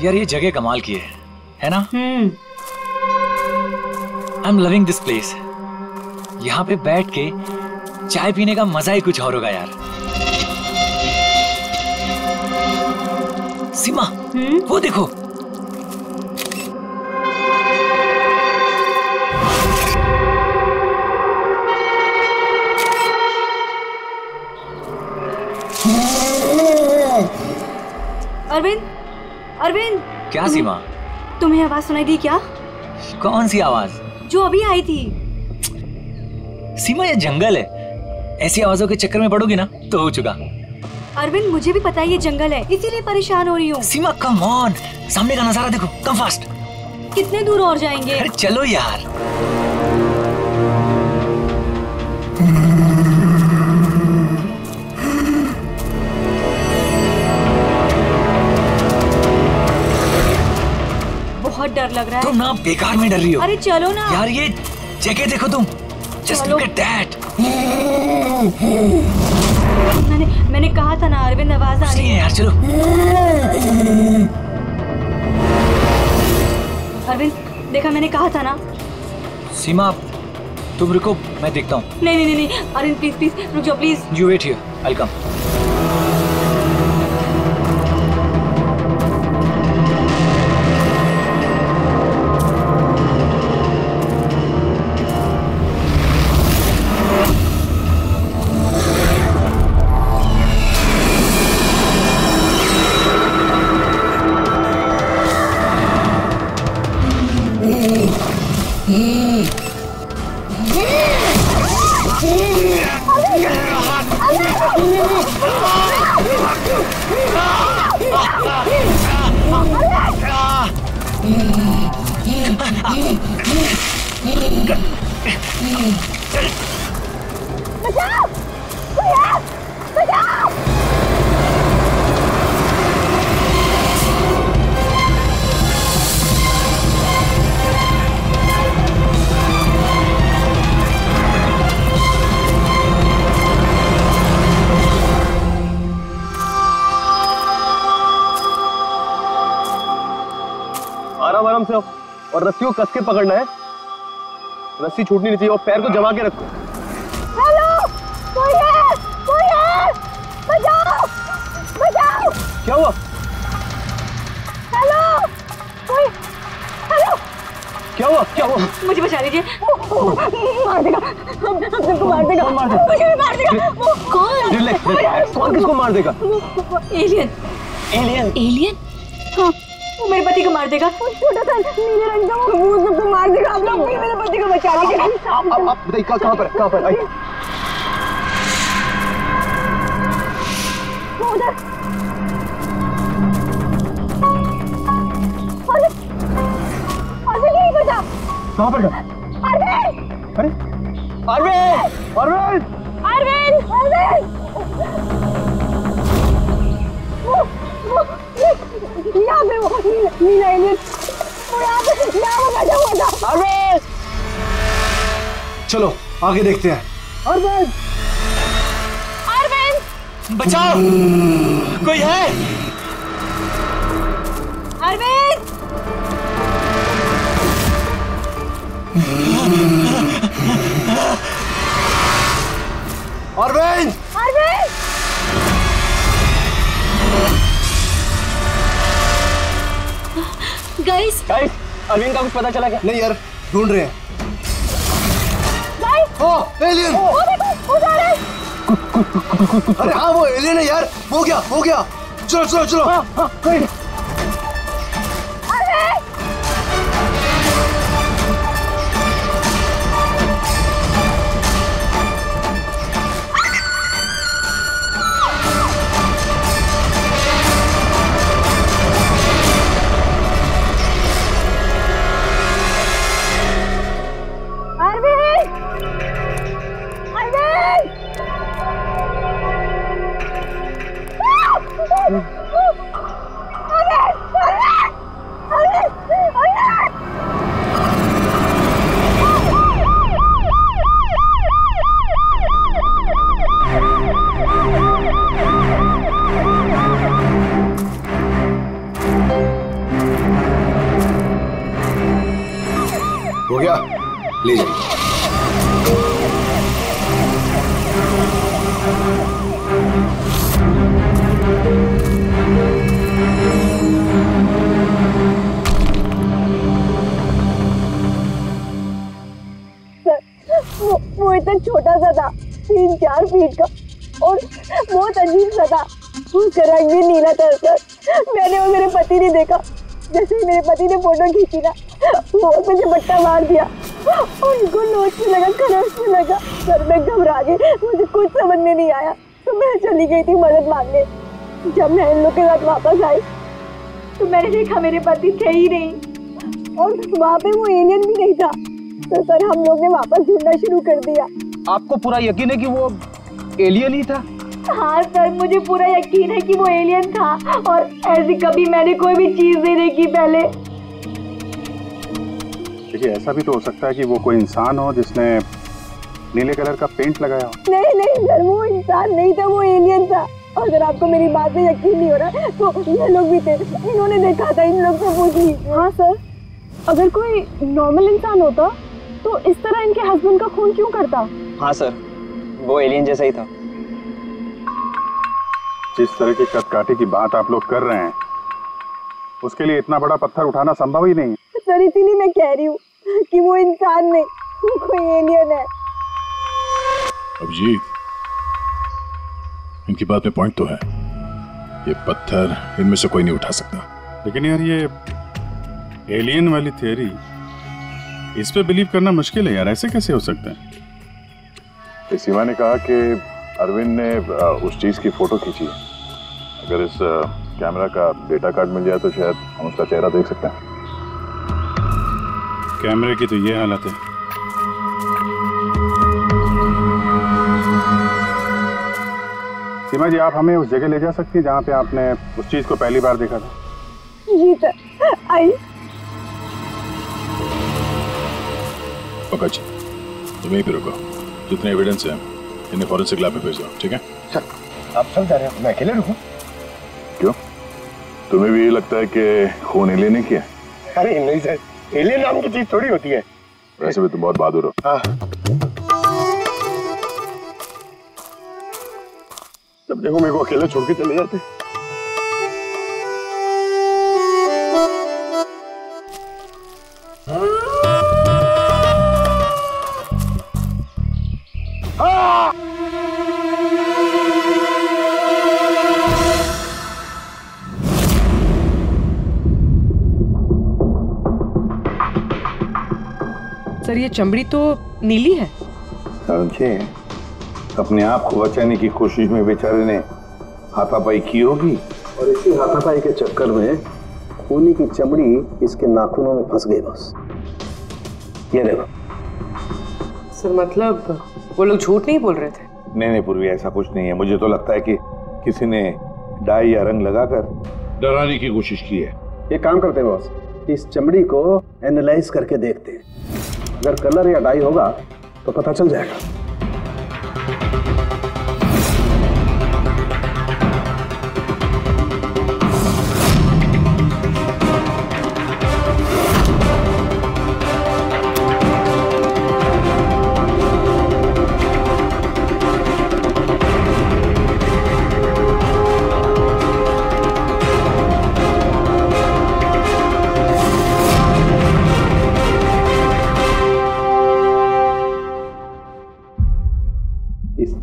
यार ये जगह कमाल की है ना? I am loving this place. यहाँ पे बैठ के चाय पीने का मजा ही कुछ और होगा यार। सीमा, वो देखो। अरविंद, अरविंद। क्या सीमा? तुम्हें आवाज सुनाई दी क्या? कौन सी आवाज? जो अभी आई थी। सीमा ये जंगल है, ऐसी आवाजों के चक्कर में पड़ोगी ना तो हो चुका। अरविंद मुझे भी पता है ये जंगल है, इसीलिए परेशान हो रही हूँ। सीमा कम ऑन, सामने का नजारा देखो, कम फास्ट। कितने दूर और जाएंगे? अरे चलो यार। बहुत डर लग रहा है। तुम ना बेकार में डर रही हो। अरे चलो ना यार, ये जगह देखो तुम। Just look at that. मैंने कहा था ना अरविंद, आवाज आ रही है। यार चलो। अरविंद देखा, मैंने कहा था ना। सीमा तुम रुको, मैं देखता हूँ। नहीं अरविंद प्लीज प्लीज रुक जाओ please. You wait here, I'll come. आराम से और रस्सी को कस के पकड़ना है। रस्सी छूटनी नहीं चाहिए और पैर को जमा के रखो। हेलो, कोई है, बचाओ, बचाओ। क्या हुआ? हेलो, कोई, हेलो। क्या हुआ? क्या हुआ? मुझे बचा लीजिए। मार देगा, हम सबको मार देगा। कौन मार देगा? मुझे भी मार देगा। वो कौन? रिलैक्स। कौन किसको मार देगा? एलियन। एलियन? एलियन? हाँ, वो मेरे पति को मार देगा। वो छोटा सा नीले रंग का वो भूत सबको मार देगा। आप लोग भी मेरे पति को बचा लीजिए। आप बताइए कहाँ पर? कहाँ पर? उधर। अरविंद यहीं पर था। कहाँ पर? अरविंद! अरे अरविंद! अरविंद! अरविंद! अरविंद! यहाँ पे वो नीला एलियन, वो यहाँ बैठा हुआ था। अरविंद! चलो आगे देखते हैं। अरविंद! अरविंद! बचाओ, कोई है? अरविंद! अरविंद! अरविंद! गाइस, अरविंद का कुछ पता चला क्या? नहीं यार, ढूंढ रहे हैं। एलियन! वो देखो, उधर है। अरे हाँ, वो एलियन है यार। हो गया। चलो। हाँ, कोई। गया, ले जाइए। वो इतना छोटा सा था, 3-4 फीट का, और बहुत अजीब सा था। उसका रंग भी नीला था सर। मैंने और मेरे पति ने देखा, जैसे ही मेरे पति ने फोटो खींची ना, वो मुझे झपट्टा मार दिया। उनको नोचने लगा, खरोचने लगा। सर मैं घबरा गई, मुझे कुछ समझ में नहीं आया, तो मैं चली गई थी मदद मांगने। जब मैं इन लोग के साथ वापस आई तो मैंने देखा मेरे पति थे ही नहीं, और वहाँ पे वो एलियन भी नहीं था। तो सर हम लोग ने वापस ढूंढना शुरू कर दिया। आपको पूरा यकीन है कि वो एलियन ही था? हाँ सर, मुझे पूरा यकीन है कि वो एलियन था, और ऐसी कभी मैंने कोई भी चीज नहीं देखी पहले। देखिए, ऐसा भी तो हो सकता है कि वो कोई इंसान हो जिसने नीले कलर का पेंट लगाया हो। नहीं सर, वो इंसान नहीं था, वो एलियन था। और अगर आपको मेरी बात में यकीन नहीं हो रहा तो ये लोग भी थे, इन्होंने देखा था, इन लोग से पूछ लीजिए। हाँ सर, अगर कोई नॉर्मल इंसान होता तो इस तरह इनके हस्बैंड का खून क्यों करता? हाँ सर, वो एलियन जैसा ही था। जिस तरह की कदकाठी की बात आप लोग कर रहे हैं, उसके लिए इतना बड़ा पत्थर उठाना संभव ही नहीं है। सर इसीलिए मैं कह रही हूँ कि वो इंसान नहीं, वो कोई एलियन है। अभिजीत, इनकी बात में पॉइंट तो है। ये पत्थर इनमें से कोई नहीं उठा सकता। लेकिन यार, ये एलियन वाली थियरी, इस पे बिलीव करना मुश्किल है यार। ऐसे कैसे हो सकता है? सीमा ने कहा कि अरविंद ने उस चीज की फोटो खींची है। अगर इस कैमरा का डेटा कार्ड मिल जाए तो शायद हम उसका चेहरा देख सकते हैं। कैमरे की तो ये हालत है। सीमा जी, आप हमें उस जगह ले जा सकती हैं जहाँ पे आपने उस चीज को पहली बार देखा था? जी सर, आइए। पकड़ जी, तुम यहीं पे रुको। जितने एविडेंस है इन्हें फॉरेंसिक लैब में भेजो, ठीक है? सर, आप सब जा रहे हो, मैं अकेले रुकूं? क्यों, तुम्हें भी ये लगता है कि खून एलियन ने किया? अरे नहीं सर, एलियन नाम की चीज थोड़ी होती है। वैसे भी तुम बहुत बहादुर हो। हाँ। जब देखो मेरे को अकेले छोड़ के चले जाते। सर ये चमड़ी तो नीली है। समझे, अपने आप को बचाने की कोशिश में बेचारे ने हाथापाई की होगी, और इसी हाथापाई के चक्कर में खूनी की चमड़ी इसके नाखूनों में फंस गई। बस ये देखो। सर मतलब वो लोग झूठ नहीं बोल रहे थे? नहीं पूर्वी, ऐसा कुछ नहीं है। मुझे तो लगता है कि किसी ने डाई या रंग लगाकर डराने की कोशिश की है। ये काम करते हैं बॉस, इस चमड़ी को एनालाइज करके देखते हैं। अगर कलर या डाई होगा तो पता चल जाएगा।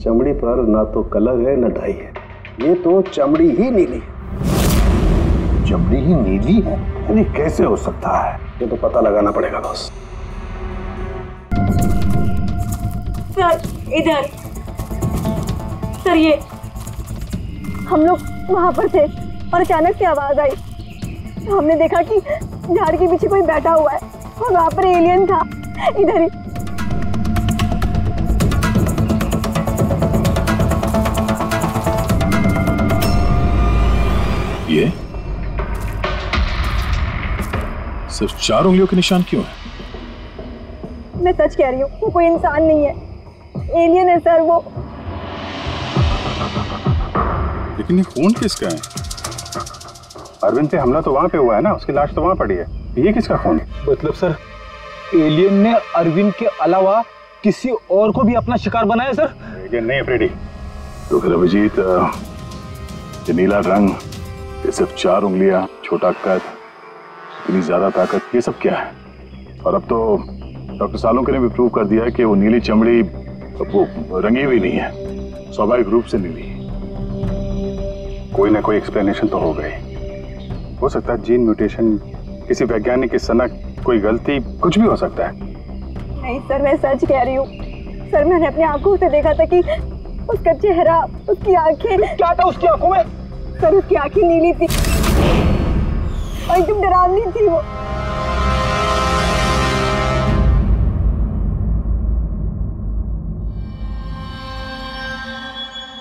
चमड़ी पर ना तो कलर है ना डाई है, ये तो चमड़ी ही नीली है। चमड़ी ही नीली है? यानी कैसे हो सकता है? ये तो पता लगाना पड़ेगा बॉस। सर इधर। सर ये हम लोग वहां पर थे और अचानक से आवाज आई। हमने देखा कि झाड़ के पीछे कोई बैठा हुआ है और वहां पर एलियन था, इधर ही। ये सिर्फ 4 उंगलियों के निशान क्यों है? मैं सच कह रही हूँ, वो कोई इंसान नहीं है, एलियन है सर वो। लेकिन ये खून किसका है? अरविंद पे हमला तो वहां पे हुआ है ना, उसकी लाश तो वहां पड़ी है। ये किसका खून है? मतलब सर, एलियन ने अरविंद के अलावा किसी और को भी अपना शिकार बनाया सर? एलियन नहीं फ्रेडी। तो फिर अभिजीत, ये नीला रंग, ये सिर्फ 4 उंगलियां, छोटा कद, इतनी ज्यादा ताकत, ये सब क्या है? और अब तो डॉक्टर सालुंके ने भी प्रूव कर दिया है कि वो नीली चमड़ी वो रंगी हुई नहीं है, स्वाभाविक रूप से नीली। कोई ना कोई एक्सप्लेनेशन तो हो गई। हो सकता है जीन म्यूटेशन, किसी वैज्ञानिक की सनक, कोई गलती, कुछ भी हो सकता है। नहीं सर, मैं सच कह रही हूँ सर। मैंने अपनी आंखों से देखा था कि उसका चेहरा, उसकी आंखें। क्या था उसकी आंखों में? सर उसकी आंखें नीली थी और एकदम डरावनी थी वो।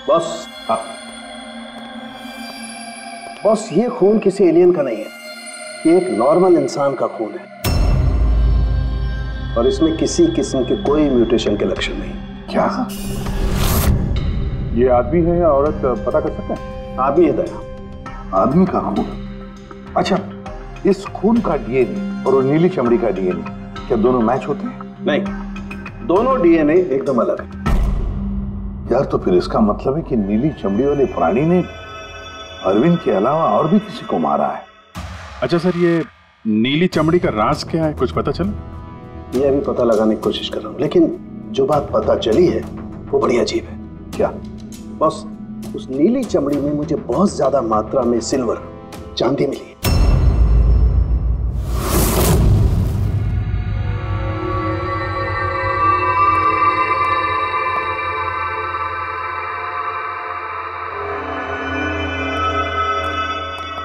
बॉस, बॉस, ये खून किसी एलियन का नहीं है, ये एक नॉर्मल इंसान का खून है और इसमें किसी किस्म के कोई म्यूटेशन के लक्षण नहीं। क्या ये आदमी है या औरत, पता कर सकते हैं? आदमी है दया। आदमी का खून? अच्छा, इस खून का डीएनए और नीली चमड़ी का डीएनए क्या दोनों मैच होते हैं? नहीं, दोनों डीएनए एकदम अलग है। यार, तो फिर इसका मतलब है कि नीली चमड़ी वाले प्राणी ने अरविंद के अलावा और भी किसी को मारा है। अच्छा सर, ये नीली चमड़ी का राज क्या है, कुछ पता चला? ये अभी पता लगाने की कोशिश कर रहा हूं, लेकिन जो बात पता चली है वो बड़ी अजीब है। क्या? बस उस नीली चमड़ी में मुझे बहुत ज्यादा मात्रा में सिल्वर, चांदी मिली है।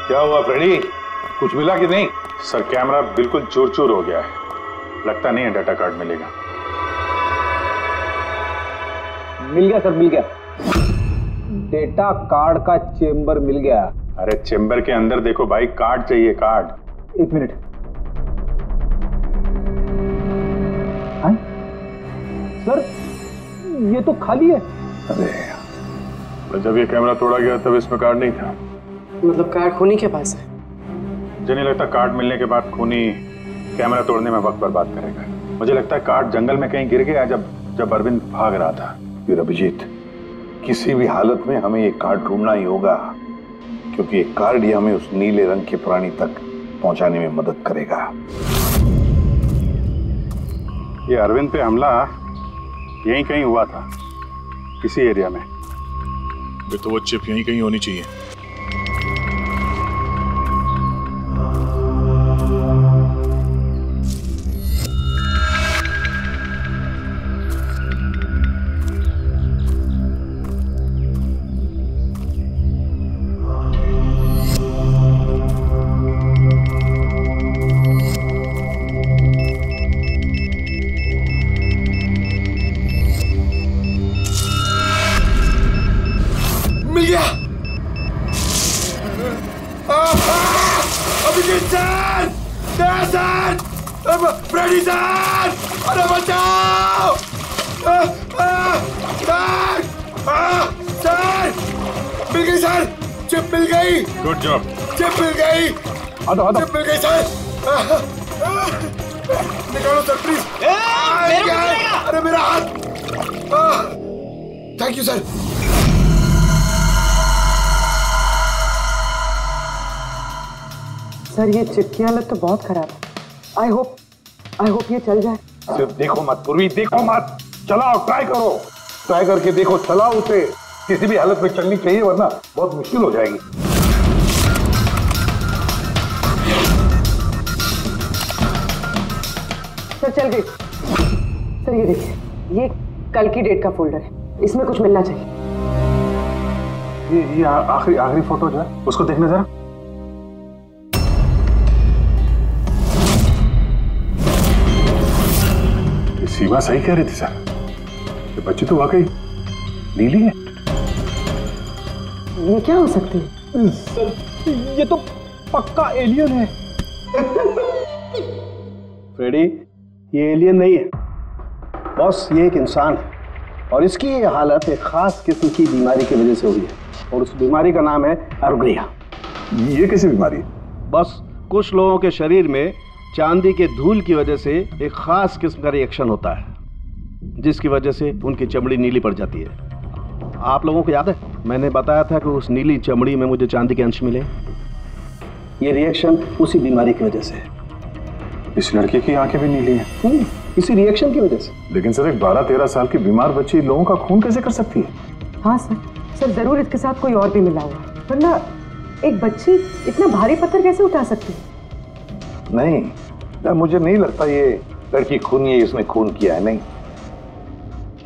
क्या हुआ फ्रेडी, कुछ मिला कि नहीं? सर, कैमरा बिल्कुल चूर चूर हो गया है, लगता नहीं है डाटा कार्ड मिलेगा। मिल गया सर, मिल गया। डेटा कार्ड का चेंबर मिल गया। अरे चेंबर के अंदर देखो भाई, कार्ड चाहिए, कार्ड। 1 मिनट। हाँ? सर ये तो खाली है। अरे जब ये कैमरा तोड़ा गया तब इसमें कार्ड नहीं था। मतलब कार्ड खूनी के पास है? मुझे नहीं लगता कार्ड मिलने के बाद खूनी कैमरा तोड़ने में वक्त बर्बाद करेगा। मुझे लगता है कार्ड जंगल में कहीं गिर गया जब अरविंद भाग रहा था। फिर अभिजीत, किसी भी हालत में हमें ये कार्ड ढूंढना ही होगा, क्योंकि ये कार्ड ही हमें उस नीले रंग के प्राणी तक पहुंचाने में मदद करेगा। ये अरविंद पे हमला यहीं कहीं हुआ था, किसी एरिया में। तो वो चिप यहीं कहीं होनी चाहिए। मिल गया। अभिजीत सर, फ्रेडी सर, अरे बचाओ! सर मिल गई सर, चिप मिल गई। Good job. चिप मिल गई, चिप मिल गई सर। निकालो सर प्लीज। अरे मेरा हाथ। Thank you sir. सर ये चिप की हालत तो बहुत खराब है। आई होप ये चल जाए। सिर्फ देखो मत पूर्वी, देखो मत, चलाओ, ट्राई करो, ट्राई करके देखो, चलाओ उसे। किसी भी हालत में चलनी चाहिए, वरना बहुत मुश्किल हो जाएगी। सर चल गई। सर ये देखिए, ये कल की डेट का फोल्डर है, इसमें कुछ मिलना चाहिए। ये आखिरी फोटो जो है उसको देखने जरा। सीमा सही कह रही थी सर, ये बच्ची तो वाकई नीली है। ये क्या हो सकती है? सर ये तो पक्का एलियन है। फ्रेडी, ये एलियन नहीं है बॉस, ये एक इंसान है और इसकी ये हालत एक खास किस्म की बीमारी की वजह से हुई है और उस बीमारी का नाम है अर्ग्रिया। ये कैसी बीमारी है? बस कुछ लोगों के शरीर में चांदी के धूल की वजह से एक खास किस्म का रिएक्शन होता है, जिसकी वजह से उनकी चमड़ी नीली पड़ जाती है। आप लोगों को याद है मैंने बताया था कि उस नीली चमड़ी में मुझे चांदी के अंश मिले। ये रिएक्शन उसी बीमारी की वजह से है। इस लड़के की आंखें भी नीली हैं। इसी रिएक्शन की वजह से। लेकिन सर एक 12-13 साल की बीमार बच्ची लोगों का खून कैसे कर सकती है? हाँ सर जरूर इसके साथ कोई और भी मिला हुआ, वरना एक बच्ची इतना भारी पत्थर कैसे उठा सकती है? नहीं यार, मुझे नहीं लगता ये लड़की खून है, इसने खून किया है। नहीं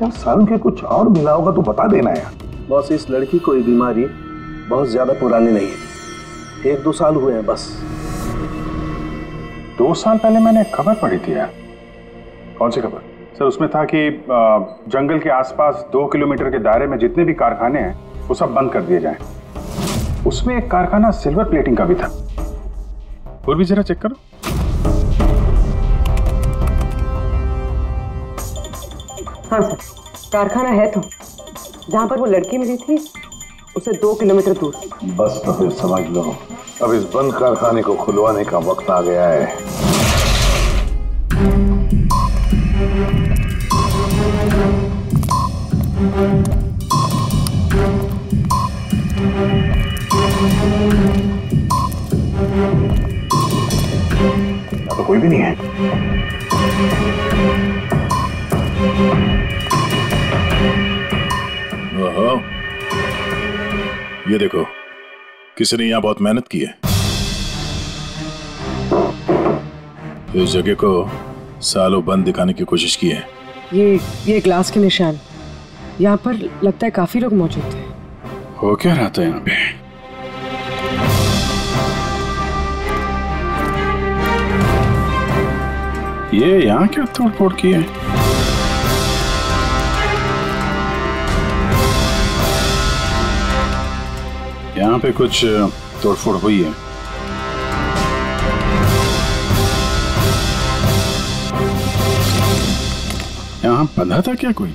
यार, सालों के कुछ और मिला होगा तो बता देना यार। बॉस, इस लड़की को ये बीमारी बहुत ज्यादा पुरानी नहीं है, 1-2 साल हुए हैं बस। 2 साल पहले मैंने खबर पढ़ी थी यार। कौन सी खबर? सर उसमें था कि जंगल के आसपास 2 किलोमीटर के दायरे में जितने भी कारखाने हैं वो सब बंद कर दिए जाएं। उसमें एक कारखाना सिल्वर प्लेटिंग का भी था। और भी जरा चेक करो। हाँ सर, कारखाना है तो जहाँ पर वो लड़की मिली थी उसे 2 किलोमीटर दूर। बस तो फिर समझ लो, अब इस बंद कारखाने को खुलवाने का वक्त आ गया है। तो कोई भी नहीं है। ओहो, ये देखो, किसी ने यहाँ बहुत मेहनत की है। इस जगह को सालों बंद दिखाने की कोशिश की है। ये ग्लास के निशान, यहाँ पर लगता है काफी लोग मौजूद थे। हो क्या रहा था यहाँ पे? ये यहाँ क्या तोड़ फोड़ की है? यहाँ पे कुछ तोड़फोड़ हुई है। यहाँ बंधा था क्या कोई?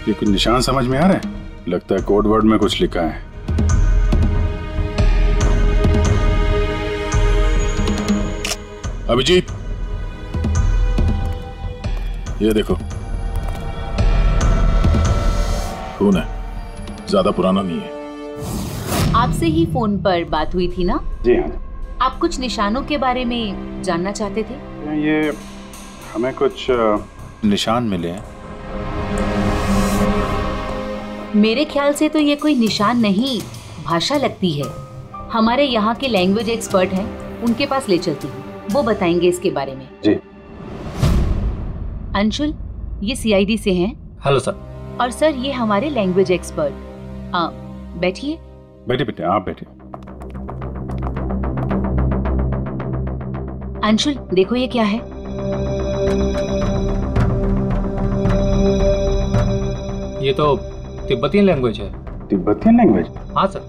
ये कुछ निशान समझ में आ रहा है? लगता है कोड वर्ड में कुछ लिखा है। अभिजीत, ये देखो, खून है, ज्यादा पुराना नहीं है। आपसे ही फोन पर बात हुई थी ना? जी हाँ। आप कुछ निशानों के बारे में जानना चाहते थे? ये हमें कुछ निशान मिले हैं। मेरे ख्याल से तो ये कोई निशान नहीं, भाषा लगती है। हमारे यहाँ के लैंग्वेज एक्सपर्ट हैं, उनके पास ले चलती हूँ, वो बताएंगे इसके बारे में। जी। अंशुल, ये सीआईडी से हैं। Hello sir. और सर, ये हमारे लैंग्वेज एक्सपर्ट। बैठिए। बैठिए बेटे, आप बैठिए। अंशुल, देखो ये क्या है। ये तो तिब्बतियन लैंग्वेज है। Tibetan language? हाँ सर।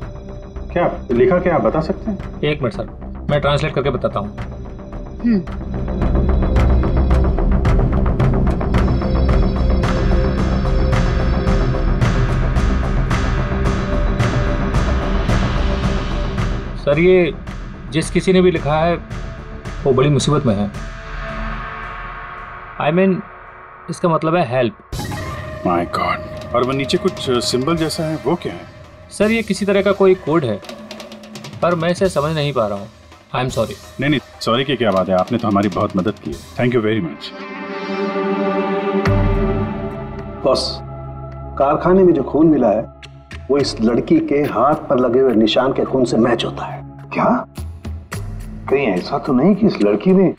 क्या लिखा, क्या आप बता सकते हैं? 1 मिनट सर, मैं ट्रांसलेट करके बताता हूँ। सर, ये जिस किसी ने भी लिखा है वो बड़ी मुसीबत में है। I mean, इसका मतलब है हेल्प। My God. और वो नीचे कुछ सिंबल जैसा है, वो क्या है? सर, ये किसी तरह का कोई कोड है, पर मैं इसे समझ नहीं पा रहा हूँ। I am sorry. नहीं, सॉरी की क्या बात है, आपने तो हमारी बहुत मदद की है। Thank you very much. Boss, कारखाने में जो खून मिला है वो इस लड़की के हाथ पर लगे हुए निशान के खून से मैच होता है। क्या? कहीं ऐसा तो नहीं कि इस लड़की ने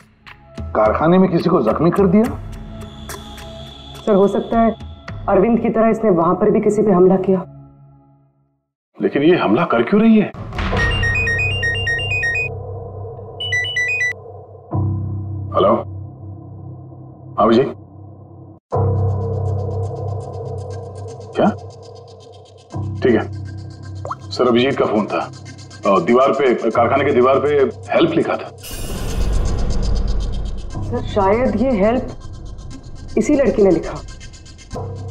कारखाने में किसी को जख्मी कर दिया? सर, हो सकता है अरविंद की तरह इसने वहां पर भी किसी पे हमला किया। लेकिन ये हमला कर क्यों रही है? हेलो, हाँ जी। क्या? ठीक है सर, अभिजीत का फोन था। दीवार पे, कारखाने के दीवार पे हेल्प लिखा था। सर, शायद ये हेल्प इसी लड़की ने लिखा।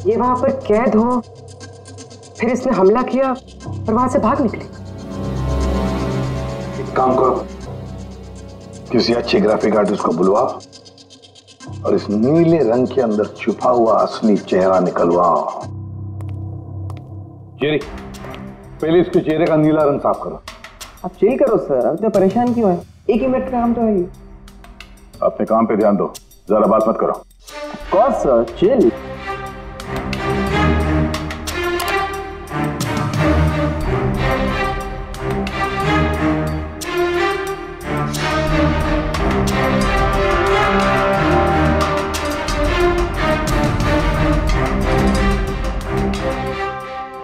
ये वहां पर कैद हो, फिर इसने हमला किया और वहां से भाग निकले। एक काम करो, किसी अच्छे ग्राफिक आर्टिस्ट को बुलवाओ और इस नीले रंग के अंदर छुपा हुआ असली चेहरा निकलवाओ। जेरी, पहले इसके चेहरे का नीला रंग साफ करो। आप चिल करो सर, अब तो परेशान क्यों है? एक ही मिनट का काम तो है ये। अपने काम पे ध्यान दो, ज्यादा बात मत करो। Of course sir, chill.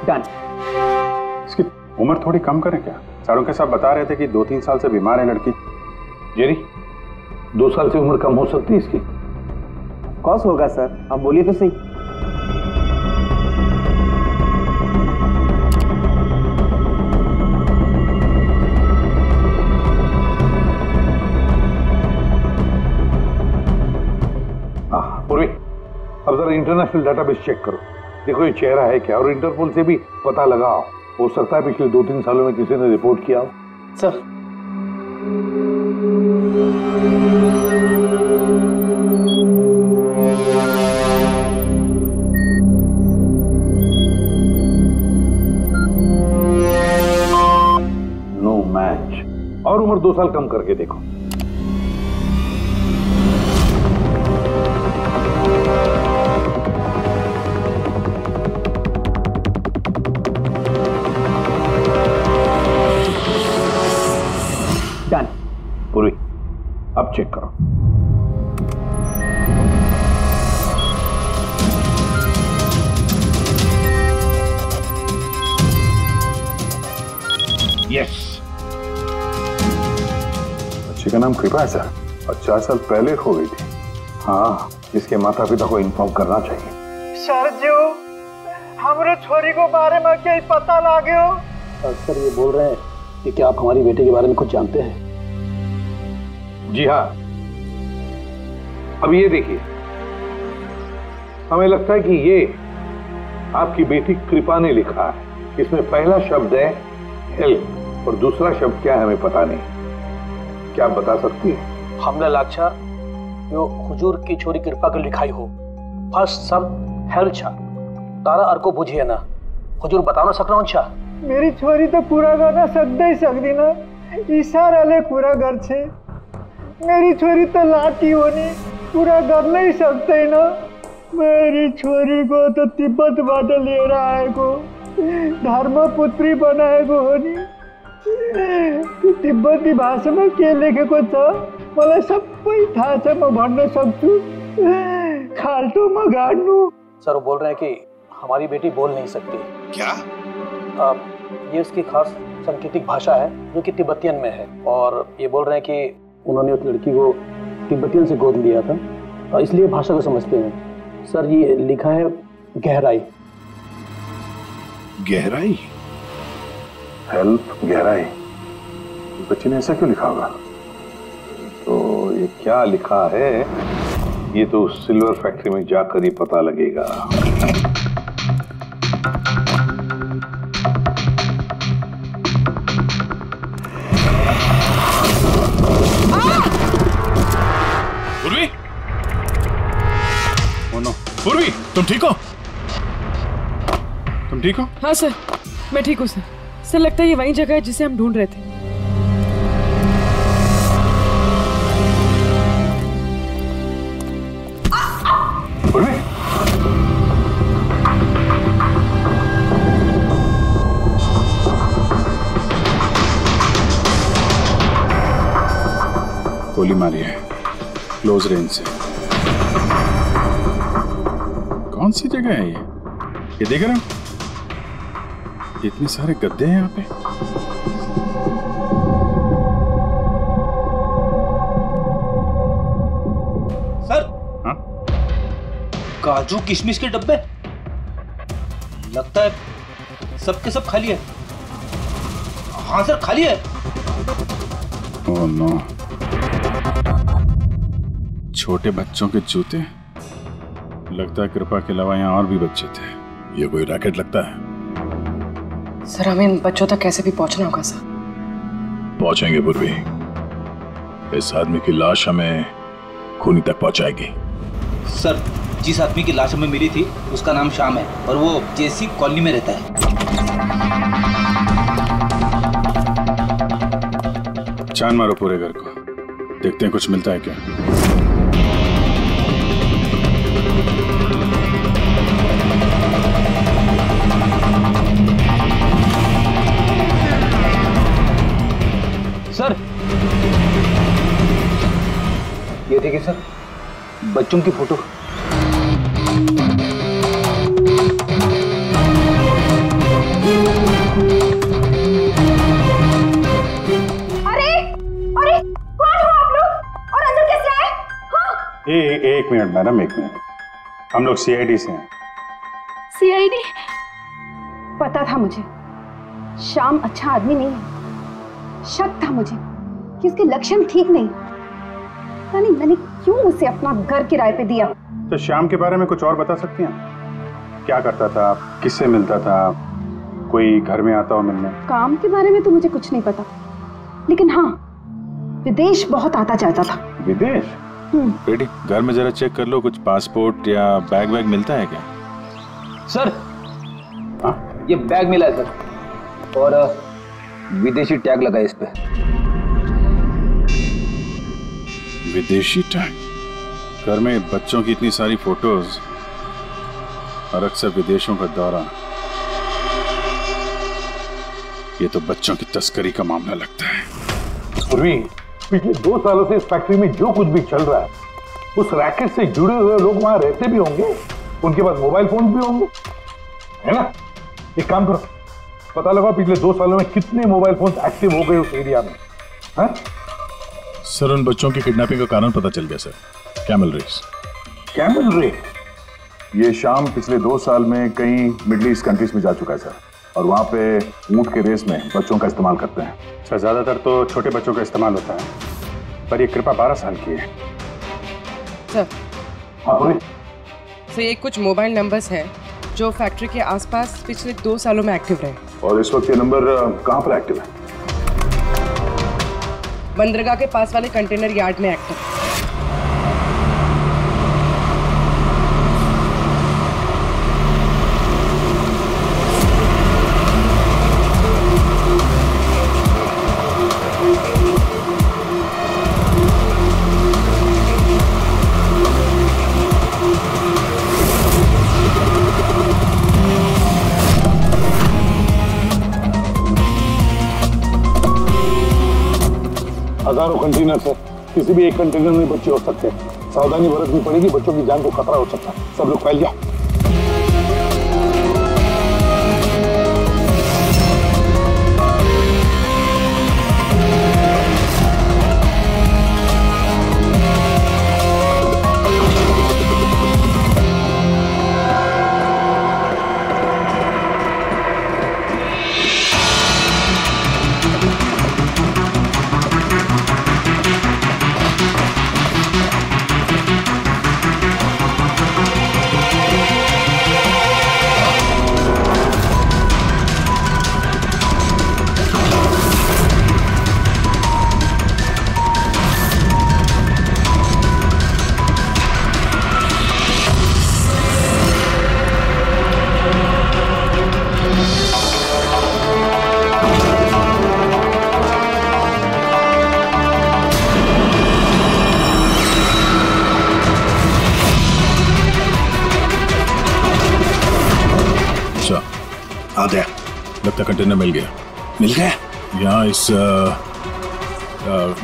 Done. इसकी उम्र थोड़ी कम करें क्या? सारों के साथ बता रहे थे कि 2-3 साल से बीमार है लड़की। जेरी, 2 साल से उम्र कम हो सकती है इसकी? कौस होगा सर, आप बोलिए तो सही। पूर्वी, अब जरा इंटरनेशनल डाटाबेस चेक करो, देखो ये चेहरा है क्या, और इंटरपोल से भी पता लगाओ। हो सकता है पिछले 2-3 सालों में किसी ने रिपोर्ट किया हो। Sir, no match. और उम्र 2 साल कम करके देखो। डन। पूरी, अब चेक करो। यस। बच्चे का नाम कृपा है सर, और 4 साल पहले हो गई थी। हाँ, इसके माता पिता को इन्फॉर्म करना चाहिए। सर जो हमारे छोरी को बारे में क्या पता लागे हो? सर ये बोल रहे हैं कि क्या आप हमारी बेटे के बारे में कुछ जानते हैं? जी हाँ। अब ये देखिए, हमें लगता है कि ये आपकी बेटी कृपा ने लिखा है। इसमें पहला शब्द है हेल्प और दूसरा शब्द क्या है हमें पता नहीं। क्या आप बता सकती हैं? हमने लाक्षा यो हुजूर की छोरी कृपा के लिखाई हो। फर्स्ट शब्द हेल्प छा, तारा अर्को बुझिए ना। हुजूर बता ना सकना छा। मेरी छोरी तो पूरा करना सकते ही सकती ना, इशारा ले पूरा घर छे। मेरी छोरी तो लाठी होनी पूरा कर नहीं सकते ना। मेरी छोरी को तो तिब्बत बाटे ले रहा है को धर्मपुत्री बनाए को होनी। तिब्बती भाषा में के लेखे को छ मलाई सबै थाहा छ, म भन्न सक्छु। खाल्टो म गाड्नु। सर वो बोल रहे हैं कि हमारी बेटी बोल नहीं सकती। क्या? ये उसकी खास सांकेतिक भाषा है जो कि तिब्बतियन में है, और ये बोल रहे हैं कि उन्होंने उस लड़की को तिब्बतियन से गोद लिया था, इसलिए भाषा को समझते हैं। सर ये लिखा है गहराई। गहराई? हेल्प गहराई, बच्चे ने ऐसा क्यों लिखा होगा? तो ये क्या लिखा है ये तो सिल्वर फैक्ट्री में जाकर ही पता लगेगा। पूर्वी, पूर्वी, तुम ठीक हो? तुम ठीक हो? हाँ सर, मैं ठीक हूँ सर। सर लगता है ये वही जगह है जिसे हम ढूंढ रहे थे। पूर्वी, गोली मारी है क्लोज रेंज से। कौन सी जगह है ये देख रहे हो? इतने सारे गद्दे हैं यहाँ पे। सर, हाँ? काजू किशमिश के डब्बे, लगता है सब के सब खाली है। हाँ सर खाली है। ओह नो, छोटे बच्चों के जूते। लगता है कृपा के अलावा यहाँ और भी बच्चे थे। ये कोई रैकेट लगता है। सर हमें इन बच्चों तक कैसे भी पहुंचना होगा सर। पहुंचेंगे पूर्वी। इस आदमी की लाश हमें खूनी तक पहुंचाएगी। सर जिस आदमी की लाश हमें मिली थी उसका नाम श्याम है और वो जेसी कॉलोनी में रहता है। छान मारो पूरे घर को, देखते हैं कुछ मिलता है क्या। सर ये देखिए सर, बच्चों की फोटो। एक मिनट मैडम, एक मिनट। हम लोग सीआईडी से हैं। सीआईडी? पता था मुझे श्याम अच्छा आदमी नहीं है। शक था मुझे कि उसके लक्षण ठीक नहीं। मैंने क्यों उसे अपना घर किराए पे दिया? तो श्याम के बारे में कुछ और बता सकती हैं? क्या करता था, किससे मिलता था, कोई घर में आता हो मिलने? काम के बारे में तो मुझे कुछ नहीं पता, लेकिन हाँ विदेश बहुत आता जाता था। विदेश? बेटी घर में जरा चेक कर लो, कुछ पासपोर्ट या बैग वैग मिलता है क्या? सर ये बैग मिला है सर, और विदेशी टैग लगा है इस पे। विदेशी टैग? घर में बच्चों की इतनी सारी फोटोज और अक्सर विदेशों का दौरा, ये तो बच्चों की तस्करी का मामला लगता है। पूर्वी, पिछले 2 सालों से इस फैक्ट्री में जो कुछ भी चल रहा है, उस रैकेट से जुड़े हुए लोग वहां रहते भी होंगे, उनके पास मोबाइल फोन भी होंगे, है ना? एक काम करो, पता लगा पिछले 2 सालों में कितने मोबाइल फोन एक्टिव हो गए उस एरिया में। है? सर उन बच्चों की किडनैपिंग का कारण पता चल गया sir, camel race. Camel race? ये शाम पिछले 2 साल में कई मिडिल ईस्ट कंट्रीज में जा चुका है सर, और वहाँ पे ऊंट के रेस में बच्चों का इस्तेमाल करते हैं। सर ज्यादातर तो छोटे बच्चों का इस्तेमाल होता है, पर ये कृपा 12 साल की है। सर हाँ पूरी? सर ये कुछ मोबाइल नंबर्स हैं जो फैक्ट्री के आसपास पिछले 2 सालों में एक्टिव रहे। और इस वक्त ये नंबर कहाँ पर एक्टिव है? बंदरगाह के पास वाले कंटेनर यार्ड में एक्टिव। हजारों कंटेनर है, किसी भी एक कंटेनर में बच्चे हो सकते हैं। सावधानी बरतनी पड़ेगी, बच्चों की जान को खतरा हो सकता है। सब लोग फैल जाओ। आ गया, लगता कंटेनर मिल गया। मिल गया? यहाँ इस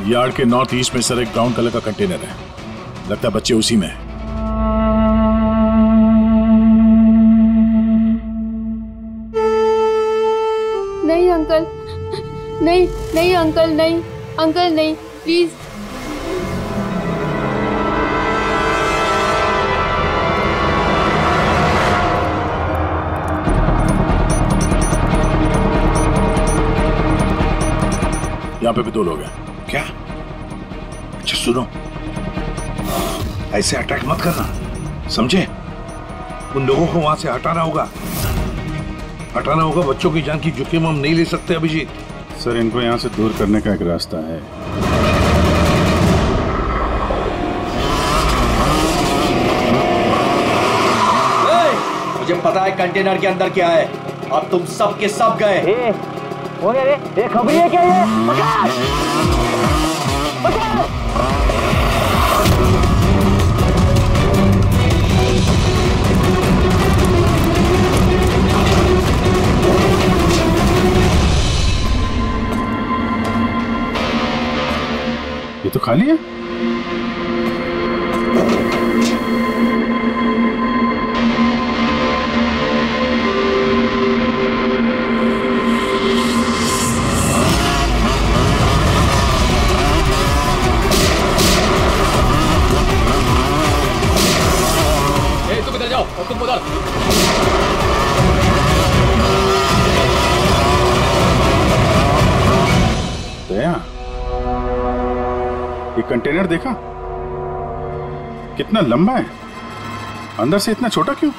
यार्ड के नॉर्थ ईस्ट में सर एक ब्राउन कलर का कंटेनर है, लगता है बच्चे उसी में है। नहीं अंकल, नहीं नहीं अंकल, नहीं अंकल, नहीं प्लीज। यहाँ पे भी 2 लोग हैं। क्या? अच्छा सुनो, ऐसे अटैक मत करना, समझे? उन लोगों को वहां से हटाना होगा। हटाना होगा। बच्चों की जान की जोखिम हम नहीं ले सकते अभिजीत। सर, इनको यहाँ से दूर करने का एक रास्ता है। मुझे पता है कंटेनर के अंदर क्या है। अब तुम सब के सब गए। हो गया रे, ये खबरी है क्या ये? पकड़! पकड़! ये तो खाली है। तुम इधर जाओ और तुम उधर। दया, ये कंटेनर देखा कितना लंबा है, अंदर से इतना छोटा क्यों?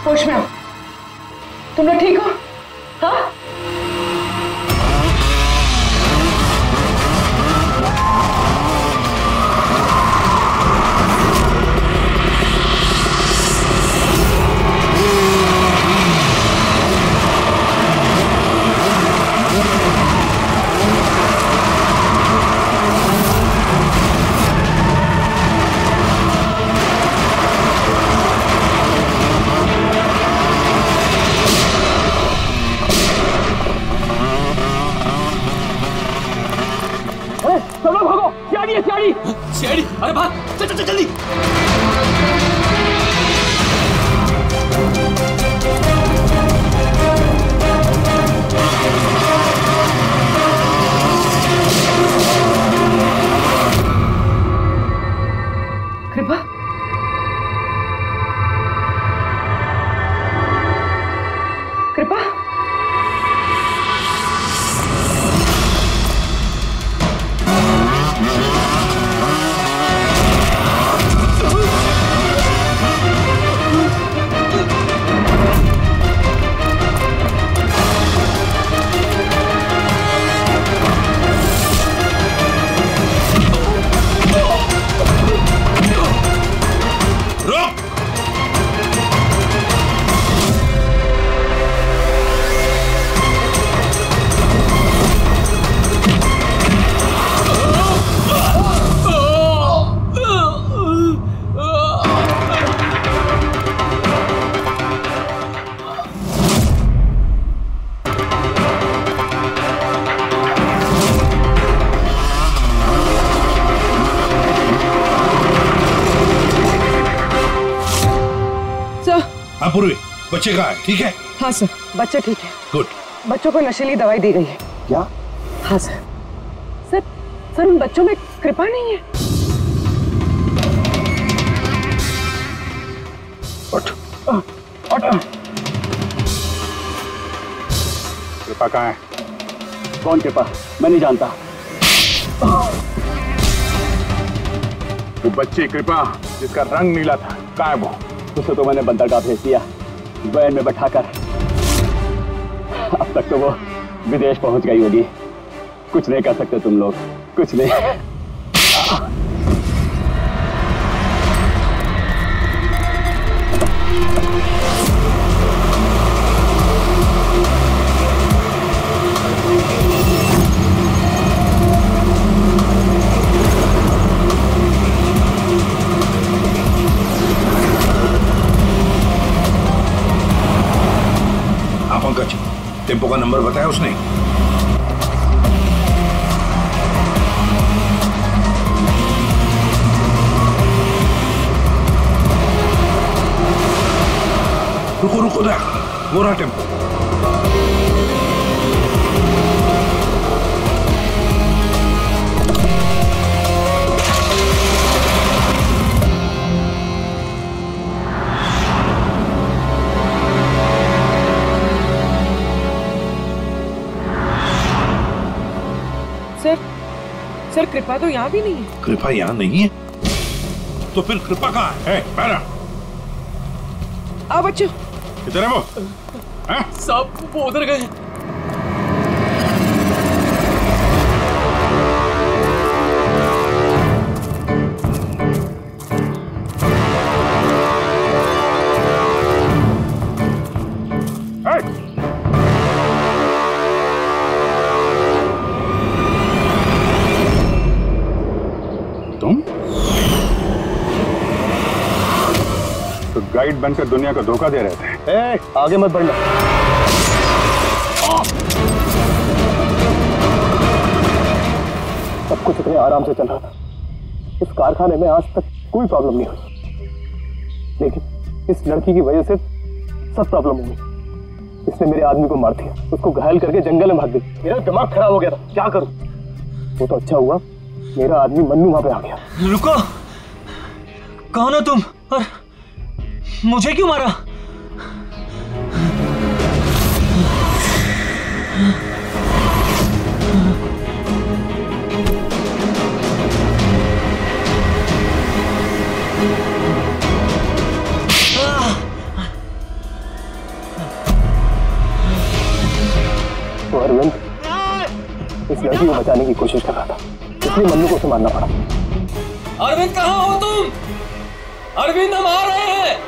होश में आओ। तुम लोग ठीक हो? हाँ? सब लोग भागो, सियाड़ी है सियाड़ी। सियाड़ी, अरे भाग, चल चल चल जल्दी। कृपा, कृपा, पूर्वी, बच्चे कहाँ है? ठीक है? हाँ सर, बच्चे ठीक है। गुड। बच्चों को नशीली दवाई दी गई है। क्या? हाँ सर। सर, सर उन बच्चों में कृपा नहीं है। उठ। कृपा कहाँ है? कौन कृपा? मैं नहीं जानता। वो बच्ची कृपा जिसका रंग नीला था, कहाँ है वो? उसे तो मैंने बंदरगाह भेज दिया, वैन में बैठाकर। अब तक तो वो विदेश पहुंच गई होगी। कुछ नहीं कर सकते तुम लोग, कुछ नहीं। रुको रुको ना, वो रहा टेम्पो। सर कृपा तो यहाँ भी नहीं है। कृपा यहाँ नहीं है तो फिर कृपा कहाँ है? पैरा आ बच्चों, किधर है वो? सब वो उधर गए। गाइड बनकर दुनिया को धोखा दे रहे थे। आगे मत बढ़ना। सब कुछ इतने आराम से चल रहा था। इस कारखाने में आज तक कोई प्रॉब्लम नहीं हुई, लेकिन इस लड़की की वजह से सब प्रॉब्लम हो गई। इसने मेरे आदमी को मार दिया, उसको घायल करके जंगल में भाग गई। मेरा दिमाग खराब हो गया था, क्या करूं? वो तो अच्छा हुआ मेरा आदमी मन्नू वहां पे आ गया। रुको, कौन हो तुम और मुझे क्यों मारा? तो अरविंद इस लड़की को बचाने की कोशिश कर रहा था, इसलिए मन्नू को उसे मारना पड़ा। अरविंद कहाँ हो तुम? अरविंद हम आ रहे हैं।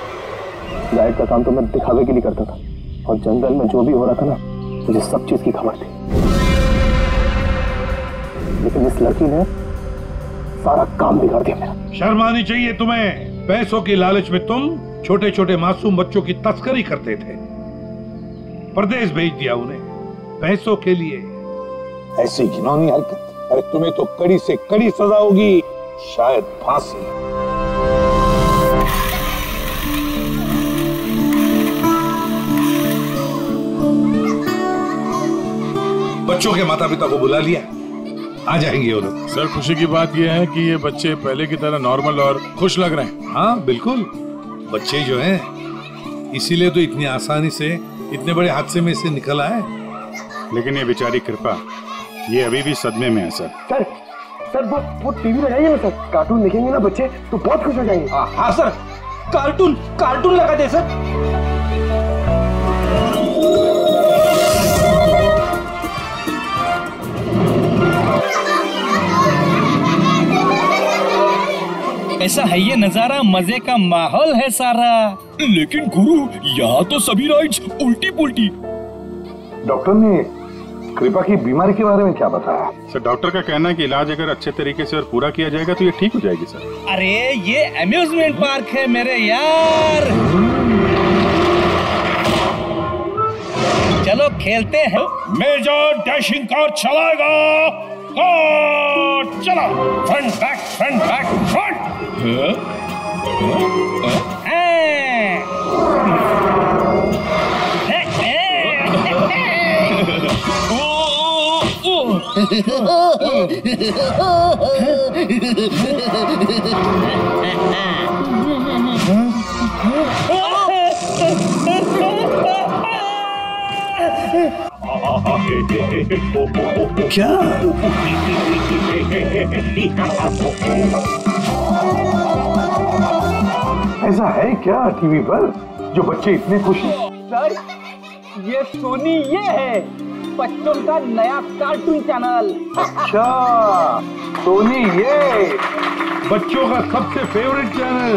गाइड का काम तो मैं दिखावे के लिए करता था, और जंगल में जो भी हो रहा था ना, मुझे सब चीज की खबर थी। लेकिन इस लड़की ने सारा काम बिगाड़ दिया मेरा। शर्म आनी चाहिए तुम्हें। पैसों की लालच में तुम छोटे छोटे मासूम बच्चों की तस्करी करते थे, परदेश भेज दिया उन्हें पैसों के लिए। ऐसी घिनौनी हरकत, अरे तुम्हें तो कड़ी से कड़ी सजा होगी, शायद फांसी। बच्चों के माता पिता को बुला लिया, आ जाएंगे वो लोग। सर खुशी की बात यह है कि ये बच्चे पहले की तरह नॉर्मल और खुश लग रहे हैं। हाँ बिल्कुल, बच्चे जो हैं इसीलिए तो इतनी आसानी से इतने बड़े हादसे में से निकल आए। लेकिन ये बेचारी कृपा, ये अभी भी सदमे में है सर। सर वो टीवी लगाइए ना सर, कार्टून देखेंगे ना बच्चे तो बहुत खुश हो जाएंगे। हाँ सर, कार्टून लगा दे सर। ऐसा है ये नजारा, मजे का माहौल है सारा। लेकिन गुरु, यहाँ तो सभी राइड्स उल्टी पुल्टी। डॉक्टर ने कृपा की बीमारी के बारे में क्या बताया? सर डॉक्टर का कहना है कि इलाज अगर अच्छे तरीके से और पूरा किया जाएगा तो ये ठीक हो जाएगी सर। अरे ये अम्यूजमेंट पार्क है मेरे यार, चलो खेलते हैं। मेजर डैशिंग कार चलाएगा, चलो फ्रंट बैक फ्रंट। क्या? ऐसा है क्या टीवी पर जो बच्चे इतने खुश हैं? सर ये सोनी ये है बच्चों का नया कार्टून चैनल। अच्छा, सोनी ये बच्चों का सबसे फेवरेट चैनल।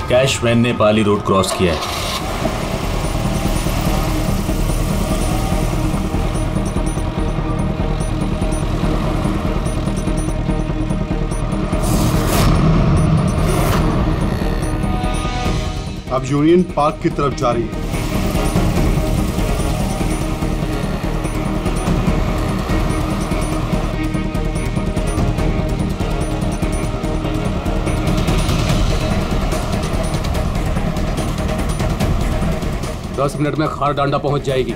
कैश वैन ने पाली रोड क्रॉस किया है। अब यूनियन पार्क की तरफ जा रही है। दस मिनट में खार डांडा पहुंच जाएगी।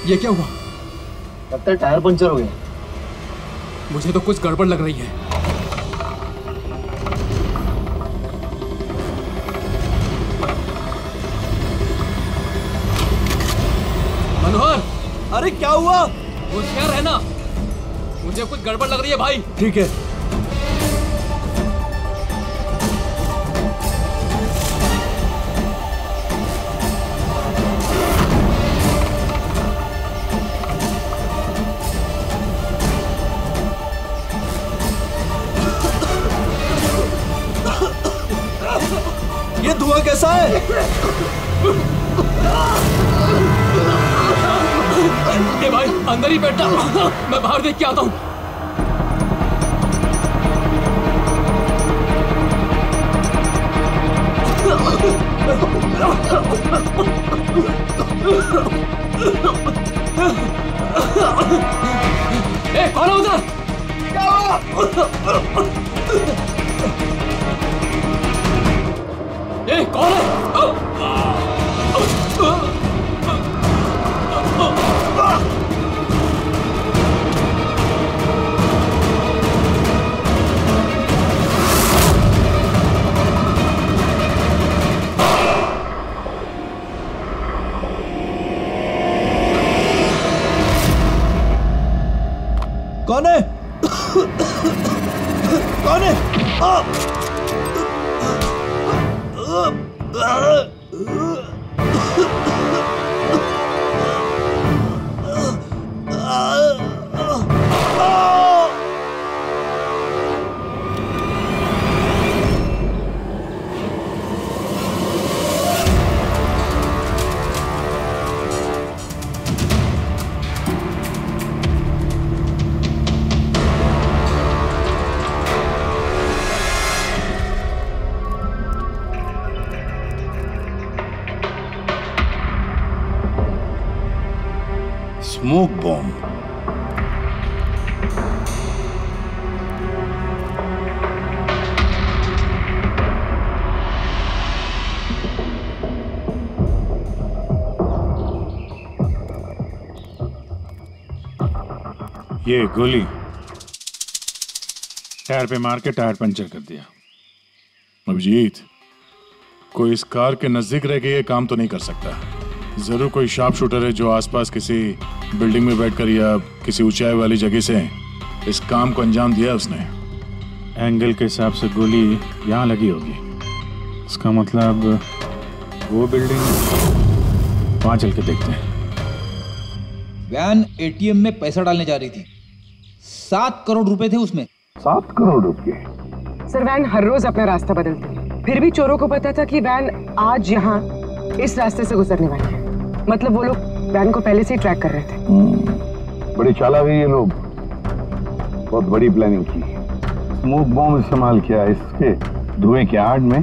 ये क्या हुआ? लगता है टायर पंचर हो गया। मुझे तो कुछ गड़बड़ लग रही है। मनोहर, अरे क्या हुआ? होशियार रहना, मुझे कुछ गड़बड़ लग रही है भाई। ठीक है। ये धुआं कैसा है? ये भाई अंदर ही बैठा, मैं बाहर देख के आता हूँ। ए, कौन है उधर? ए, कौन है? कौन है? कौन है? Smoke bomb. ये गोली टायर पे मार के टायर पंचर कर दिया। अभिजीत, कोई इस कार के नजदीक रह के ये काम तो नहीं कर सकता। जरूर कोई शार्प शूटर है जो आसपास किसी बिल्डिंग में बैठकर या किसी ऊंचाई वाली जगह से इस काम को अंजाम दिया उसने। एंगल के हिसाब से गोली यहाँ लगी होगी। इसका मतलब वो बिल्डिंग, वहां चल के देखते हैं। वैन एटीएम में पैसा डालने जा रही थी। 7 करोड़ रुपए थे उसमें। 7 करोड़ रुपए? सर, वैन हर रोज अपना रास्ता बदलती है। फिर भी चोरों को पता था कि वैन आज यहाँ इस रास्ते से गुजरने वाली है। मतलब वो लोग वैन को पहले से ही ट्रैक कर रहे थे। बड़ी चालाक है ये लोग, बहुत बड़ी प्लानिंग की। स्मोक बॉम्ब इस्तेमाल किया, इसके धुएं के आड़ में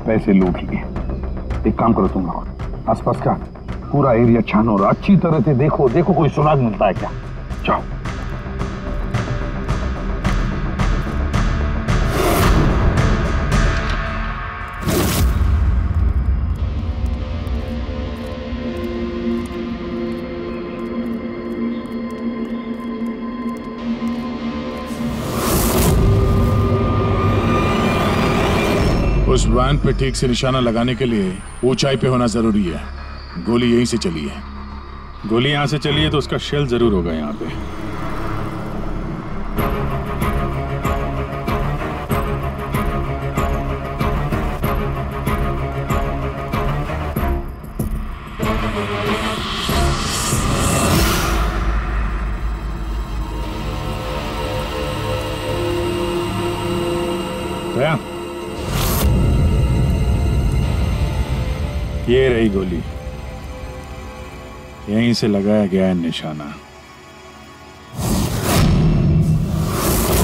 पैसे लूट लिए। एक काम करो तुम लोग, आसपास का पूरा एरिया छानो और अच्छी तरह से देखो, देखो कोई सुराग मिलता है क्या। जाओ। उस वैन पे ठीक से निशाना लगाने के लिए ऊंचाई पे होना जरूरी है। गोली यहीं से चली है। गोली यहां से चली है तो उसका शेल जरूर होगा यहाँ पे। दया, ये रही गोली, यहीं से लगाया गया है निशाना।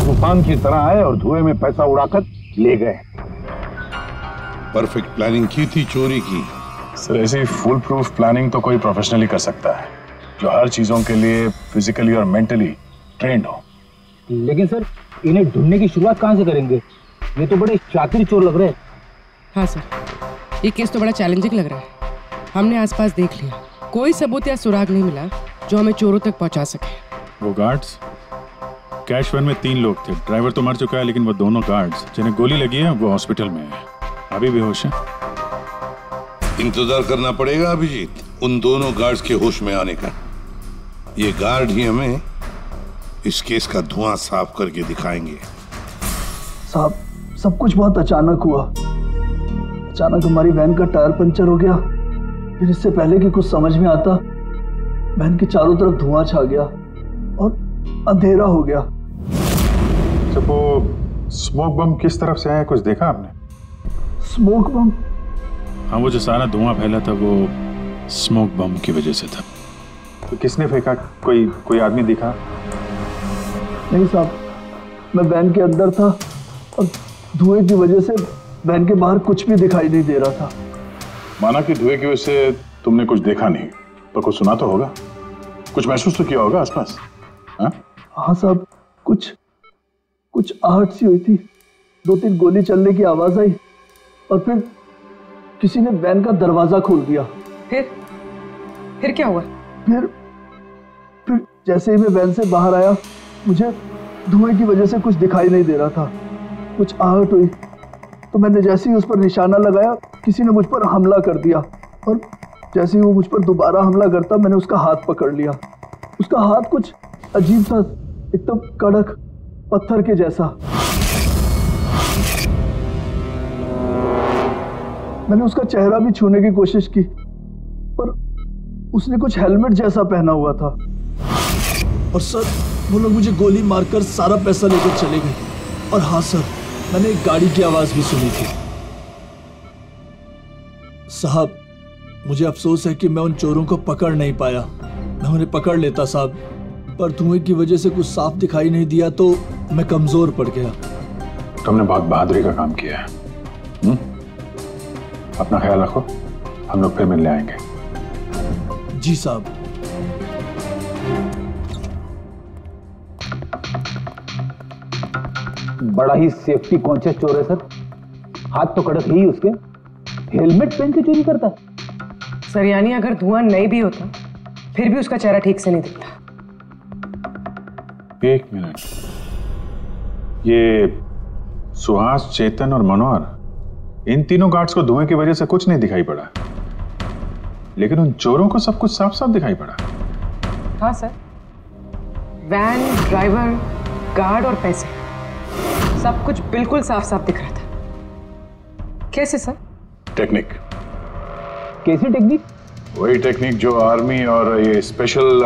तूफान की तरह आए और धुएं में पैसा उड़ाकर ले गए। परफेक्ट प्लानिंग की थी चोरी की। सर ऐसी फुल प्रूफ प्लानिंग तो कोई प्रोफेशनली कर सकता है, जो हर चीजों के लिए फिजिकली और मेंटली ट्रेंड हो। लेकिन सर इन्हें ढूंढने की शुरुआत कहां से करेंगे? ये तो बड़े शातिर चोर लग रहे हैं। हाँ सर, ये केस तो बड़ा चैलेंजिंग लग रहा है। हमने आसपास देख लिया, कोई सबूत या सुराग नहीं मिला जो हमें चोरों तक पहुंचा सके। वो गार्ड्स, कैश वैन में 3 लोग थे। ड्राइवर तो मर चुका है, लेकिन वो दोनों गार्ड्स जिन्हें गोली लगी है वो हॉस्पिटल में है, अभी बेहोश है। इंतजार करना पड़ेगा अभिजीत उन दोनों गार्ड्स के होश में आने का। ये गार्ड ही हमें इस केस का धुआं साफ करके दिखाएंगे। साहब, सब कुछ बहुत अचानक हुआ। अचानक हमारी वैन का टायर पंचर हो गया, फिर इससे पहले कि कुछ समझ में आता वैन के चारों तरफ धुआं छा गया और अंधेरा हो गया। जब वो स्मोक बम किस तरफ से आया, कुछ देखा आपने? स्मोक बम? हाँ, वो जो सारा धुआं फैला था वो स्मोक बम की वजह से था। तो किसने फेंका? कोई आदमी दिखा? नहीं साहब, मैं वैन के अंदर था और धुएं की वजह से वैन के बाहर कुछ भी दिखाई नहीं दे रहा था। माना कि धुएं की वजह से तुमने कुछ देखा नहीं, तो कुछ सुना तो होगा, कुछ महसूस तो किया होगा आसपास? हाँ साहब, कुछ आहट सी हुई थी, 2-3 गोली चलने की आवाज आई और फिर किसी ने वैन का दरवाजा खोल दिया। फिर क्या हुआ? फिर जैसे ही मैं वैन से बाहर आया, मुझे धुएं की वजह से कुछ दिखाई नहीं दे रहा था। कुछ आहट हुई तो मैंने जैसे ही उस पर निशाना लगाया, किसी ने मुझ पर हमला कर दिया और जैसे ही वो मुझ पर दोबारा हमला करता, मैंने उसका हाथ पकड़ लिया। उसका हाथ कुछ अजीब सा, एकदम कड़क पत्थर के जैसा। मैंने उसका चेहरा भी छूने की कोशिश की, पर उसने कुछ हेलमेट जैसा पहना हुआ था। और सर, वो लोग मुझे गोली मारकर सारा पैसा लेकर चले गए। और हाँ सर, मैंने एक गाड़ी की आवाज भी सुनी थी। साहब, मुझे अफसोस है कि मैं उन चोरों को पकड़ नहीं पाया। मैं उन्हें पकड़ लेता साहब, पर धुएं की वजह से कुछ साफ दिखाई नहीं दिया तो मैं कमजोर पड़ गया। तुमने बहुत बहादुरी का काम किया है। अपना ख्याल रखो, हम लोग फिर मिलने आएंगे। जी साहब। बड़ा ही सेफ्टी कॉन्शियस चोर है सर। हाथ तो कड़क ही उसके, हेलमेट पहन के चोरी करता है। सर, यानी अगर धुआं नहीं भी होता फिर भी उसका चेहरा ठीक से नहीं दिखता। 1 मिनट, ये सुहास, चेतन और मनोहर, इन तीनों गार्ड्स को धुएं की वजह से कुछ नहीं दिखाई पड़ा, लेकिन उन चोरों को सब कुछ साफ साफ दिखाई पड़ा। हाँ सर, वैन, ड्राइवर, गार्ड और पैसे, सब कुछ बिल्कुल साफ साफ दिख रहा था। कैसे सर? टेक्निक। कैसी टेक्निक? वही टेक्निक जो आर्मी और ये स्पेशल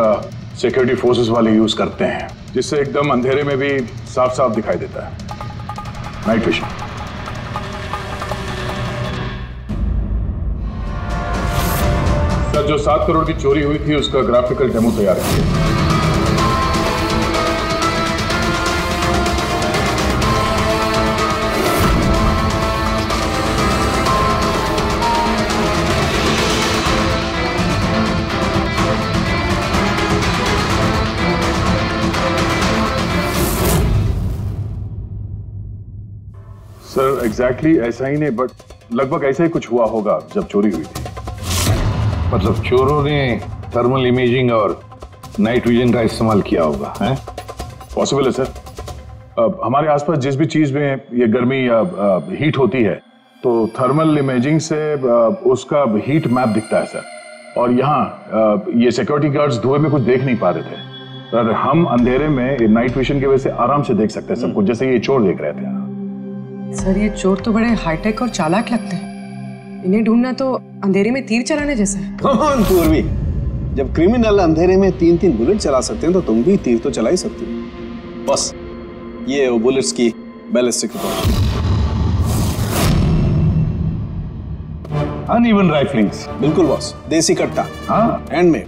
सिक्योरिटी फोर्सेस वाले यूज करते हैं, जिससे एकदम अंधेरे में भी साफ साफ दिखाई देता है। Night vision. सर, जो 7 करोड़ की चोरी हुई थी उसका ग्राफिकल डेमो तैयार किया। सर एग्जैक्टली ऐसा ही नहीं, बट लगभग ऐसा ही कुछ हुआ होगा जब चोरी हुई थी। मतलब चोरों ने थर्मल इमेजिंग और नाइट विजन का इस्तेमाल किया होगा, है? पॉसिबल है सर। हमारे आसपास जिस भी चीज में ये गर्मी या हीट होती है तो थर्मल इमेजिंग से उसका हीट मैप दिखता है सर। और यहाँ ये सिक्योरिटी गार्ड्स धुएं में कुछ देख नहीं पा रहे थे, पर हम अंधेरे में नाइट विजन की वजह से आराम से देख सकते हैं सब कुछ, जैसे ये चोर देख रहे थे। सर ये चोर तो बड़े हाईटेक और चालाक लगते हैं, इन्हें ढूंढना तो अंधेरे में तीर चलाने जैसा है। कौन पूर्वी, जब क्रिमिनल अंधेरे में 3-3 बुलेट चला सकते हैं तो तुम भी तीर तो चला ही सकते हो। बस ये वो बुलेट्स की बैलिस्टिक रिपोर्ट। अनइवन राइफलिंग्स। बिल्कुल बॉस, देसी कट्टा। हाँ, हैंडमेड।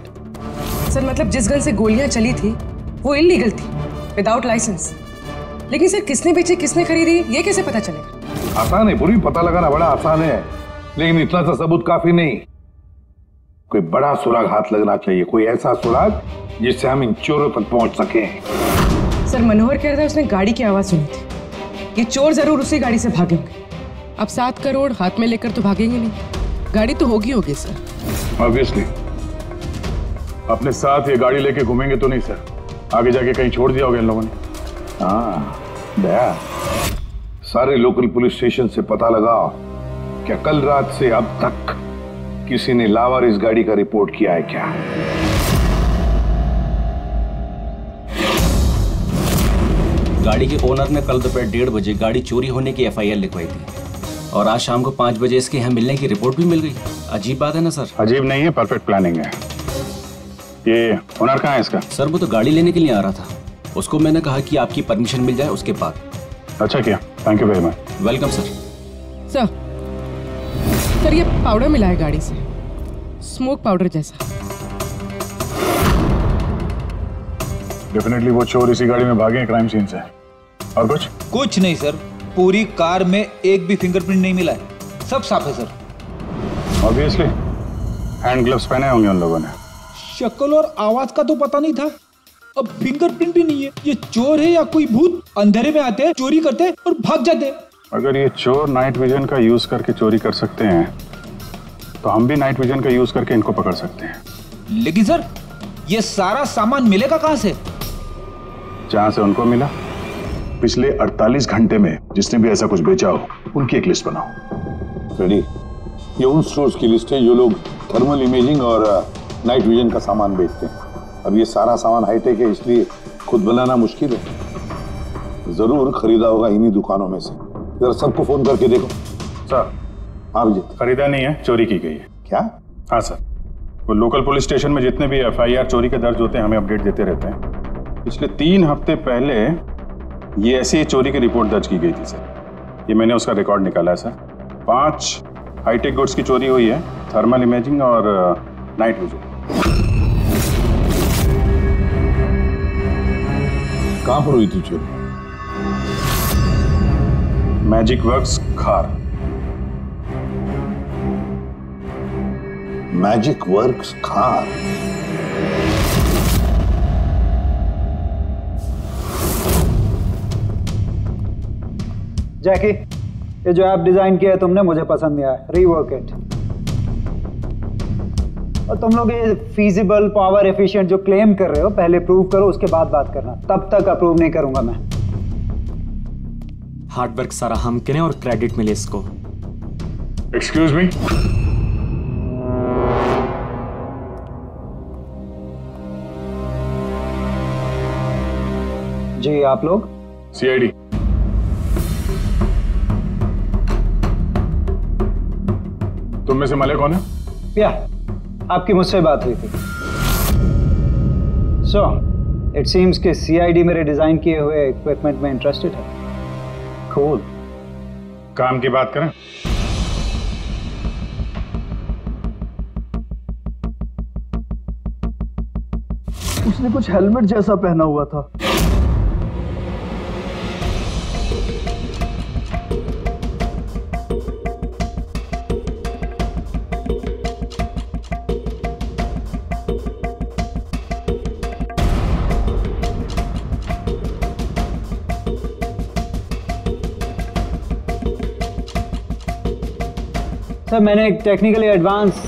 सर मतलब जिस गन से गोलियां चली थी वो इलीगल थी, विदाउट लाइसेंस। लेकिन सर किसने बेची, किसने खरीदी, ये कैसे पता चलेगा? आसान है पूरी, पता लगाना बड़ा आसान है, लेकिन इतना सा सबूत काफी नहीं। कोई बड़ा सुराग हाथ लगना चाहिए, कोई ऐसा सुराग जिससे हम इन चोरों तक पहुंच सके। सर मनोहर कह रहा था उसने गाड़ी की आवाज सुनी थी, ये चोर जरूर उसी गाड़ी से भागे होंगे। अब 7 करोड़ हाथ में लेकर तो भागेंगे नहीं, गाड़ी तो होगी सर। ऑब्वियसली अपने साथ ये गाड़ी लेके घूमेंगे तो नहीं सर, आगे जाके कहीं छोड़ दिया होगा इन लोगों ने। हाँ दया, सारे लोकल पुलिस स्टेशन से पता लगाओ क्या कल रात से अब तक किसी ने लावारिस गाड़ी का रिपोर्ट किया है क्या? गाड़ी के ओनर ने कल दोपहर 1:30 बजे गाड़ी चोरी होने की FIR लिखवाई थी और आज शाम को 5 बजे इसके यहाँ मिलने की रिपोर्ट भी मिल गई। अजीब बात है ना सर? अजीब नहीं है, परफेक्ट प्लानिंग है। ये ओनर कहाँ है इसका? सर वो तो गाड़ी लेने के लिए आ रहा था, उसको मैंने कहा कि आपकी परमिशन मिल जाए उसके बाद। अच्छा किया, thank you very much. Welcome sir. Sir ये पाउडर मिला है गाड़ी से, स्मोक पाउडर जैसा। डेफिनेटली वो चोर इसी गाड़ी में भागे क्राइम सीन से। और कुछ नहीं सर, पूरी कार में एक भी फिंगरप्रिंट नहीं मिला है, सब साफ है सर। ऑब्वियसली हैंड ग्लव्स पहने होंगे उन लोगों ने। शक्ल और आवाज का तो पता नहीं था, अब फिंगरप्रिंट भी नहीं है। ये चोर है या कोई भूत? अंधेरे में आते हैं, चोरी करते हैं और भाग जाते हैं। अगर ये चोर नाइट विजन का यूज करके चोरी कर सकते हैं तो हम भी नाइट विजन का यूज करके इनको पकड़ सकते हैं। लेकिन सर ये सारा सामान मिलेगा कहाँ से? जहां से उनको मिला। पिछले 48 घंटे में जिसने भी ऐसा कुछ बेचा हो उनकी एक लिस्ट बनाओ। रेडी? ये उन स्टोर्स की लिस्ट है जो लोग थर्मल इमेजिंग और नाइट विजन का सामान बेचते हैं। अब ये सारा सामान हाईटेक है, इसलिए खुद बनाना मुश्किल है। जरूर खरीदा होगा इन्हीं दुकानों में से। जरा सबको फोन करके देखो। सर हाँ विजय, खरीदा नहीं है, चोरी की गई है। क्या? हाँ सर, वो लोकल पुलिस स्टेशन में जितने भी FIR चोरी के दर्ज होते हैं हमें अपडेट देते रहते हैं। पिछले 3 हफ्ते पहले ये ऐसी चोरी की रिपोर्ट दर्ज की गई थी सर। ये मैंने उसका रिकॉर्ड निकाला है सर। 5 हाईटेक गुड्स की चोरी हुई है, थर्मल इमेजिंग और नाइट विजन। कहां पर हुई थी चोरी? मैजिक वर्क्स खार। मैजिक वर्क्स खार। जैकी, ये जो ऐप डिजाइन किया है तुमने मुझे पसंद नहीं आया, रीवर्क इट। और तुम लोग ये फीजिबल, पावर एफिशिएंट जो क्लेम कर रहे हो पहले प्रूव करो, उसके बाद बात करना। तब तक अप्रूव नहीं करूंगा मैं। हार्डवर्क सारा हम करें और क्रेडिट मिले इसको। Excuse me. जी आप लोग? CID। तुम में से मले कौन है? या आपकी मुझसे बात हुई थी। सो इट सीम्स कि CID मेरे डिजाइन किए हुए इक्विपमेंट में इंटरेस्टेड है। कूल। काम की बात करें? उसने कुछ हेलमेट जैसा पहना हुआ था। सर मैंने एक टेक्निकली एडवांस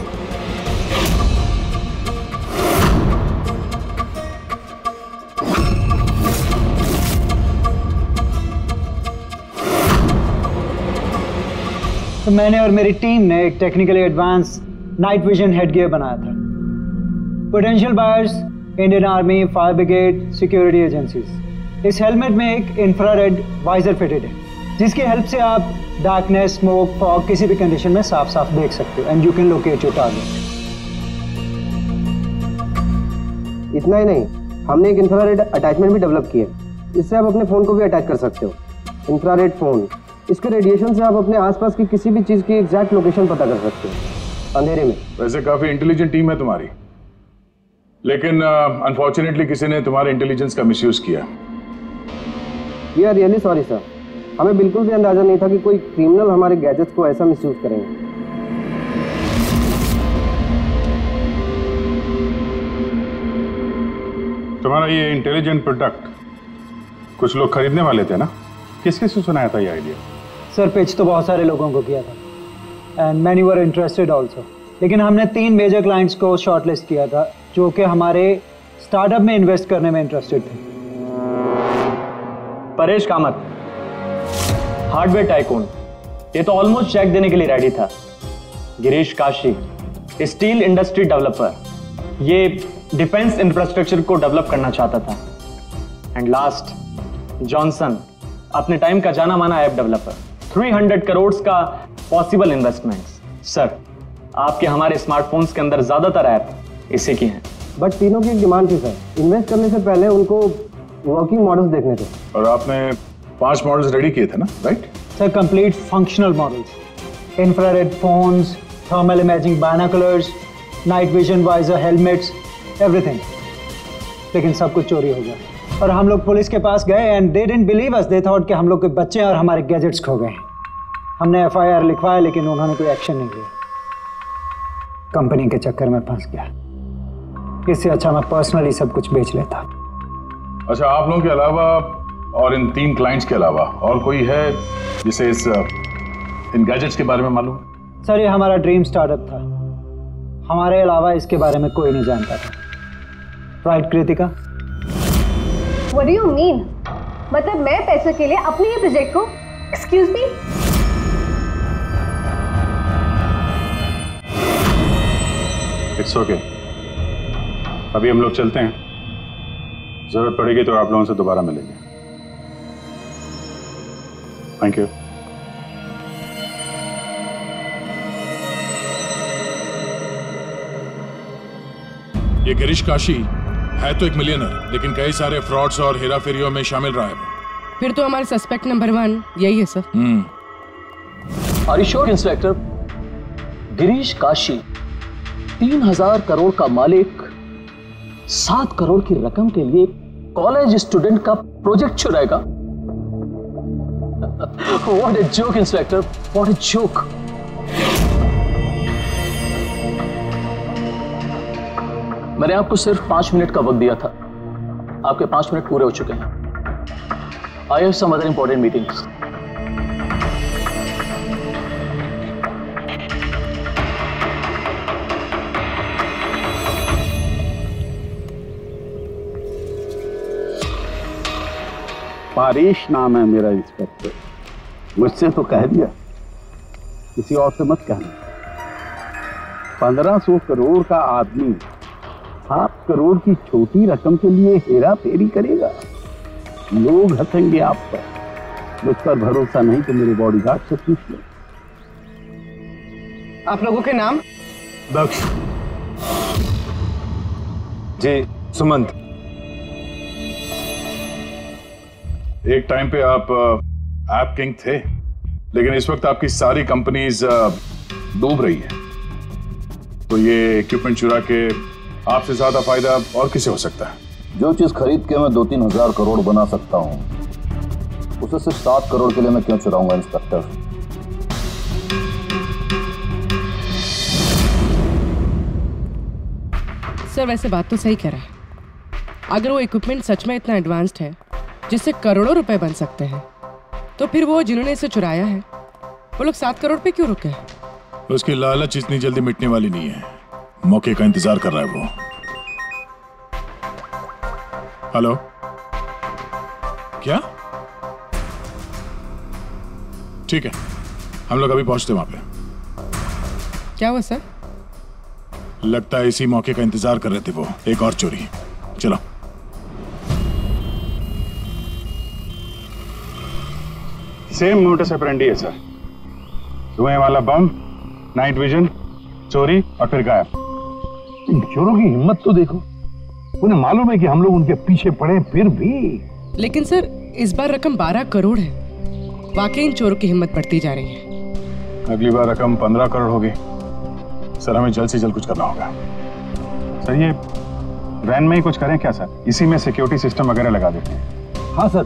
मैंने और मेरी टीम ने एक technically advance night vision headgear बनाया था। Potential buyers Indian army, fire brigade, security agencies. इस हेलमेट में एक इंफ्रारेड वाइजर फिटेड है जिसकी हेल्प से आप डार्कनेस, स्मोक, फॉग किसी भी कंडीशन में साफ साफ देख सकते हो and you can locate your target. इतना ही नहीं, हमने एक इंफ्रारेड अटैचमेंट भी डेवलप किया है। इससे आप अपने फ़ोन को भी अटैच कर सकते हो। इंफ्रारेड फ़ोन, इसके रेडिएशन से आप अपने आसपास की किसी भी चीज़ की एग्जैक्ट लोकेशन पता कर सकते हो अंधेरे में। वैसे काफ़ी इंटेलिजेंट टीम है तुम्हारी, लेकिन अनफॉर्चुनेटली किसी ने तुम्हारे इंटेलिजेंस का मिसयूज किया। We are really sorry sir, हमें बिल्कुल भी अंदाजा नहीं था कि कोई क्रिमिनल हमारे गैजेट्स को ऐसा मिसयूज करेंगे। तुम्हारा ये इंटेलिजेंट प्रोडक्ट कुछ लोग खरीदने वाले थे ना? किसके से सुनाया था ये आइडिया? सर पिच तो बहुत सारे लोगों को किया था and many were interested also, लेकिन हमने 3 मेजर क्लाइंट्स को शॉर्टलिस्ट किया था जो कि हमारे स्टार्टअप में इन्वेस्ट करने में इंटरेस्टेड थे। परेश कामत, हार्डवेयर टाइकून, ये तो ऑलमोस्ट चेक देने के लिए रेडी था। Girish Kashi, steel industry developer, ये डिफेंस इंफ्रास्ट्रक्चर को डेवलप करना चाहता था। एंड लास्ट जॉनसन, अपने टाइम का जाना माना ऐप डेवलपर, 300 करोड़ का पॉसिबल इन्वेस्टमेंट्स। सर आपके हमारे स्मार्टफोन्स के अंदर ज्यादातर ऐप इसी की हैं। बट तीनों की एक डिमांड थी सर, इन्वेस्ट करने से पहले उनको वर्किंग मॉडल्स देखने थे। और आपने 5 मॉडल्स रेडी किए थे ना, right? Sir complete functional models, infrared phones, thermal imaging binoculars, night vision visor helmets, everything. लेकिन सब कुछ चोरी हो गया और हम लोग पुलिस के पास गए and they didn't believe us, they thought कि हम लोग के बच्चे और हमारे गैजेट्स खो गए। हमने FIR लिखवाया लेकिन उन्होंने कोई एक्शन नहीं लिया। कंपनी के चक्कर में फंस गया। इससे अच्छा मैं पर्सनली सब कुछ बेच लेता। अच्छा, आप लोगों के अलावा और इन 3 क्लाइंट्स के अलावा और कोई है जिसे इन गैजेट्स के बारे में मालूम? सर ये हमारा ड्रीम स्टार्टअप था, हमारे अलावा इसके बारे में कोई नहीं जानता था। Right Kritika? What do you mean? मतलब मैं पैसों के लिए अपने ही प्रोजेक्ट को, एक्सक्यूज मी? इट्स ओके, अभी हम लोग चलते हैं, जरूरत पड़ेगी तो आप लोगों से दोबारा मिलेंगे। Thank you. ये गिरीश काशी है तो एक मिलियनर, लेकिन कई सारे फ्रॉड्स और हेराफेरियों में शामिल रहा है वो। फिर तो हमारे सस्पेक्ट नंबर 1 यही है सर। Are you sure inspector? Girish Kashi 3000 crore का मालिक 7 करोड़ की रकम के लिए कॉलेज स्टूडेंट का प्रोजेक्ट चुराएगा? What a joke inspector, what a joke. मैंने आपको सिर्फ 5 मिनट का वक्त दिया था, आपके 5 मिनट पूरे हो चुके हैं। I have some other important meetings. Paresh नाम है मेरा इंस्पेक्टर, मुझसे तो कह दिया, किसी और से मत कहना। 1500 करोड़ का आदमी 7 करोड़ की छोटी रकम के लिए हेरा फेरी करेगा? लोग हंसेंगे आप पर। मुझ पर भरोसा नहीं तो मेरे बॉडीगार्ड से पूछ लो। आप लोगों के नाम? दक्ष जी, सुमंत। एक टाइम पे आप ऐप किंग थे, लेकिन इस वक्त आपकी सारी कंपनीज डूब रही है, तो ये इक्विपमेंट चुरा के आपसे ज्यादा फायदा और किसे हो सकता है? जो चीज खरीद के मैं 2-3 हजार करोड़ बना सकता हूं, उसे सिर्फ 7 करोड़ के लिए मैं क्यों चुराऊंगा इंस्पेक्टर? सर वैसे बात तो सही कह रहा है। अगर वो इक्विपमेंट सच में इतना एडवांस्ड है जिससे करोड़ों रुपए बन सकते हैं, तो फिर वो जिन्होंने इसे चुराया है वो लोग 7 करोड़ पे क्यों रुके? उसकी लालच इतनी जल्दी मिटने वाली नहीं है। मौके का इंतजार कर रहा है वो। हेलो, क्या? ठीक है, हम लोग अभी पहुंचते वहां पे। क्या हुआ सर? लगता है इसी मौके का इंतजार कर रहे थे वो। एक और चोरी। चलो। सेम मोटस ऑपरेंडी है सर। धुएं वाला बम, नाइट विजन, चोरी और फिर गायब। इन चोरों की हिम्मत तो देखो, उन्हें मालूम है कि हम लोग उनके पीछे पड़े, फिर भी। लेकिन सर इस बार रकम 12 करोड़ है। वाकई इन चोरों की हिम्मत बढ़ती जा रही है। अगली बार रकम 15 करोड़ होगी। सर हमें जल्द से जल्द कुछ करना होगा। सर ये वैन में ही कुछ करें क्या सर? इसी में सिक्योरिटी सिस्टम वगैरह लगा देते हैं। हाँ सर,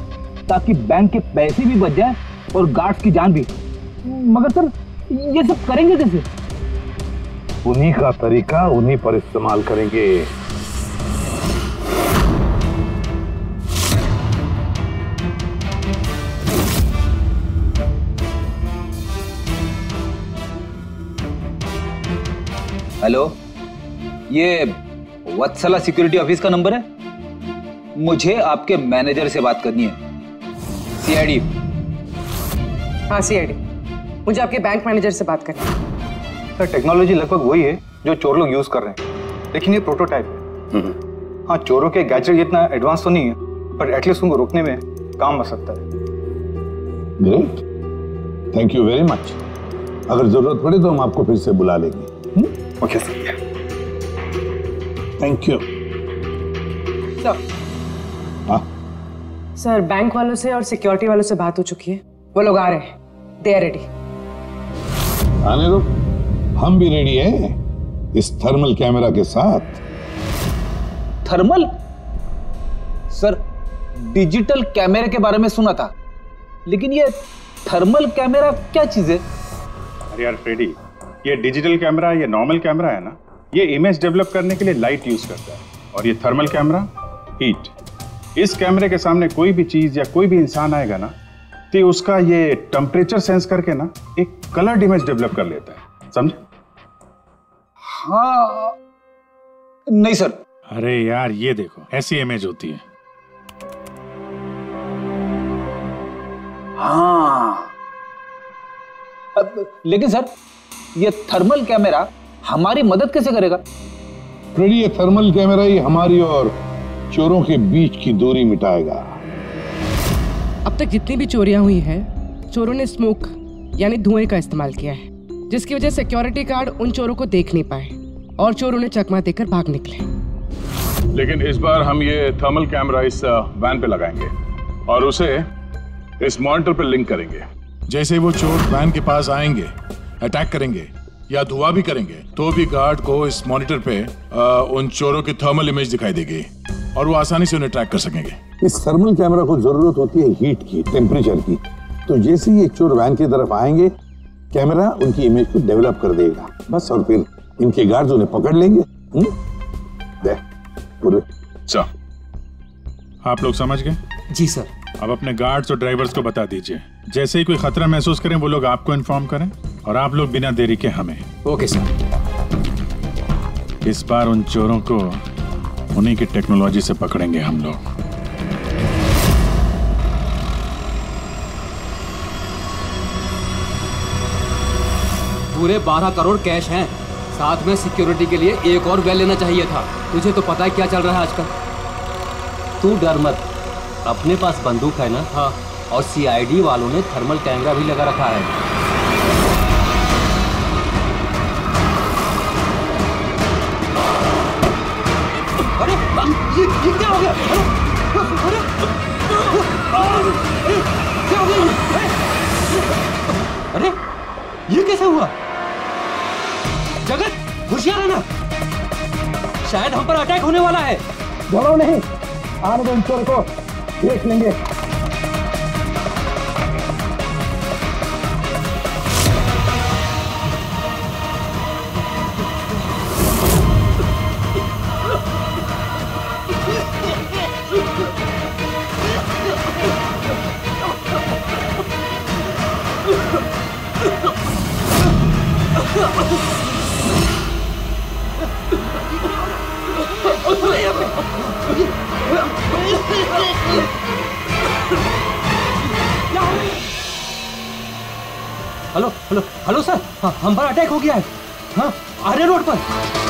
ताकि बैंक के पैसे भी बच जाए और गार्ड्स की जान भी। मगर सर ये सब करेंगे कैसे? उन्हीं का तरीका उन्हीं पर इस्तेमाल करेंगे। हेलो, ये वत्सला सिक्योरिटी ऑफिस का नंबर है? मुझे आपके मैनेजर से बात करनी है। सीआईडी। हाँ सीआईडी, मुझे आपके बैंक मैनेजर से बात करनी है। सर टेक्नोलॉजी लगभग वही है जो चोर लोग यूज कर रहे हैं, लेकिन ये प्रोटोटाइप है। हाँ, चोरों के गैजेट जितना एडवांस तो नहीं है, पर एटलीस्ट उनको रोकने में काम आ सकता है। Great, thank you very much. अगर जरूरत पड़े तो हम आपको फिर से बुला लेंगे। Okay sir, thank you. Sir bank वालों से और सिक्योरिटी वालों से बात हो चुकी है, वो लोग आ रहे हैं। They are ready. आने दो, हम भी रेडी हैं इस थर्मल कैमरा के साथ। थर्मल? सर डिजिटल कैमरे के बारे में सुना था, लेकिन ये थर्मल कैमरा क्या चीज है? अरे यार फ्रेडी, ये डिजिटल कैमरा, ये नॉर्मल कैमरा है ना, ये इमेज डेवलप करने के लिए लाइट यूज करता है, और ये थर्मल कैमरा हीट। इस कैमरे के सामने कोई भी चीज या कोई भी इंसान आएगा ना, तो उसका ये टेम्परेचर सेंस करके ना एक कलर्ड इमेज डेवलप कर लेता है, समझे? हाँ नहीं सर। अरे यार ये देखो, ऐसी इमेज होती है। हाँ लेकिन सर ये थर्मल कैमरा हमारी मदद कैसे करेगा? फ्रेडी, ये थर्मल कैमरा ही हमारी और चोरों के बीच की दूरी मिटाएगा। अब तक जितनी भी चोरियां हुई है, चोरों ने स्मोक यानी धुएं का इस्तेमाल किया है, जिसकी वजह से सिक्योरिटी गार्ड उन चोरों को देख नहीं पाए और चोर उन्हें चकमा देकर भाग निकले। लेकिन इस बार हम ये थर्मल कैमरा इस वैन पे लगाएंगे और उसे इस मॉनिटर पे लिंक करेंगे। जैसे वो चोर वैन के पास आएंगे, अटैक करेंगे या धुआं भी करेंगे, तो भी गार्ड को इस मॉनिटर पे उन चोरों की थर्मल इमेज दिखाई देगी और वो आसानी से उन्हें ट्रैक कर सकेंगे। इस थर्मल कैमरा को जरूरत होती है हीट की, टेम्परेचर की। तो जैसे ही एक चोर वैन की तरफ आएंगे, कैमरा उनकी इमेज को डेवलप कर देगा बस, और फिर इनके गार्ड्स उन्हें पकड़ लेंगे। पूरे आप लोग समझ गए? जी सर। अब अपने गार्ड्स और ड्राइवर्स को बता दीजिए, जैसे ही कोई खतरा महसूस करें वो लोग आपको इन्फॉर्म करें, और आप लोग बिना देरी के हमें। Okay sir. इस बार उन चोरों को उन्हीं की टेक्नोलॉजी से पकड़ेंगे हम लोग। पूरे 12 करोड़ कैश हैं, साथ में सिक्योरिटी के लिए एक और वैन लेना चाहिए था। तुझे तो पता है क्या चल रहा है आजकल। तू डर मत, अपने पास बंदूक है ना? हाँ। और सीआईडी वालों ने थर्मल कैमरा भी लगा रखा है। अरे ये क्या हो गया? अरे क्या हो गया? अरे ये कैसे हुआ? जगत होशियार रहना, शायद हम पर अटैक होने वाला है। बोलो नहीं, आने दो इन चोर को, देख लेंगे। हेलो हेलो हेलो सर, हाँ, हम पर अटैक हो गया है। हाँ, आर्य रोड पर।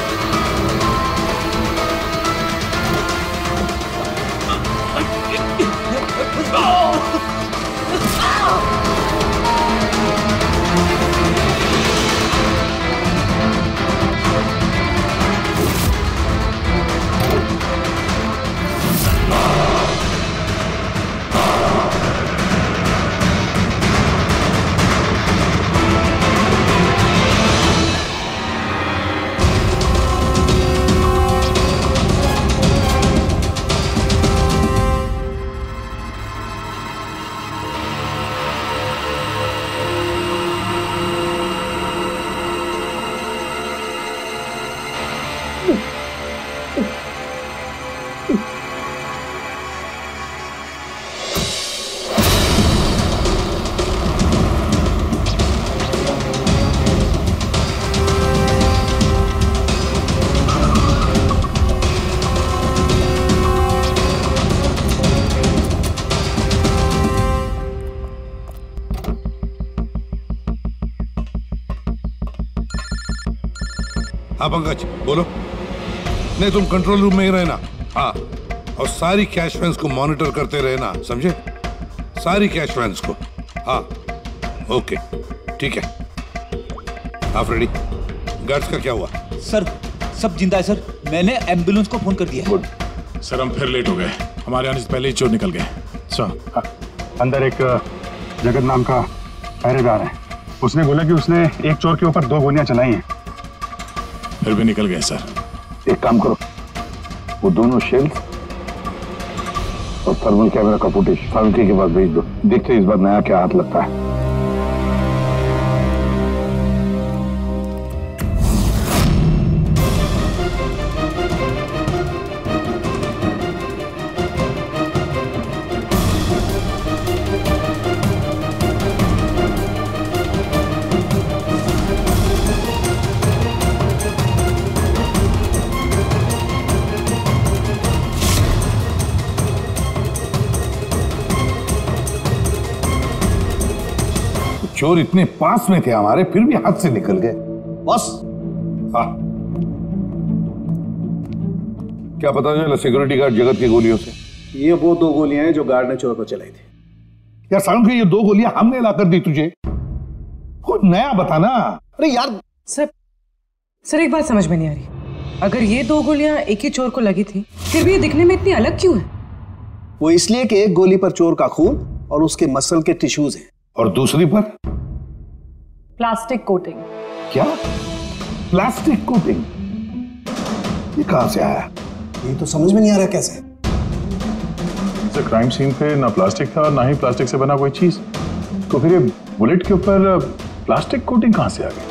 हाँ पंकज बोलो। नहीं तुम कंट्रोल रूम में ही रहना। हाँ, और सारी कैश वैन्स को मॉनिटर करते रहना, समझे? सारी कैश वैन्स को। हाँ ओके ठीक है। हाँ फ्रेडी, गार्ड्स का क्या हुआ? सर सब जिंदा है सर, मैंने एम्बुलेंस को फोन कर दिया। गुड सर, हम फिर लेट हो गए, हमारे आने से पहले ही चोर निकल गए। सर अंदर एक जगत नाम का पहरेदार है, उसने बोला कि उसने एक चोर के ऊपर 2 गोलियां चलाई हैं। फिर भी निकल गए सर। एक काम करो, वो दोनों शेल्स और थर्मल कैमरा का फुटेज फारूकी के पास भेज दो, देखते हैं इस बार नया क्या हाथ लगता है। चोर इतने पास में थे हमारे, फिर भी हाथ से निकल गए। बस हाँ, क्या पता चला सिक्योरिटी गार्ड जगत की गोलियों से? ये वो 2 गोलियां हैं जो गार्ड ने चोर को चलाई थी। यार सालू ये 2 गोलियां हमने लाकर दी तुझे, कुछ नया बताना। अरे यार सर एक बात समझ में नहीं आ रही, अगर ये 2 गोलियां एक ही चोर को लगी थी, फिर भी ये दिखने में इतनी अलग क्यों है? वो इसलिए कि एक गोली पर चोर का खून और उसके मसल के टिश्यूज हैं, और दूसरी पर प्लास्टिक कोटिंग। क्या? Plastic coating? ये कहां से आया? ये तो समझ में नहीं आ रहा कैसे। क्राइम सीन पे ना प्लास्टिक था और ना ही प्लास्टिक से बना कोई चीज, तो फिर ये बुलेट के ऊपर प्लास्टिक कोटिंग कहां से आ गई?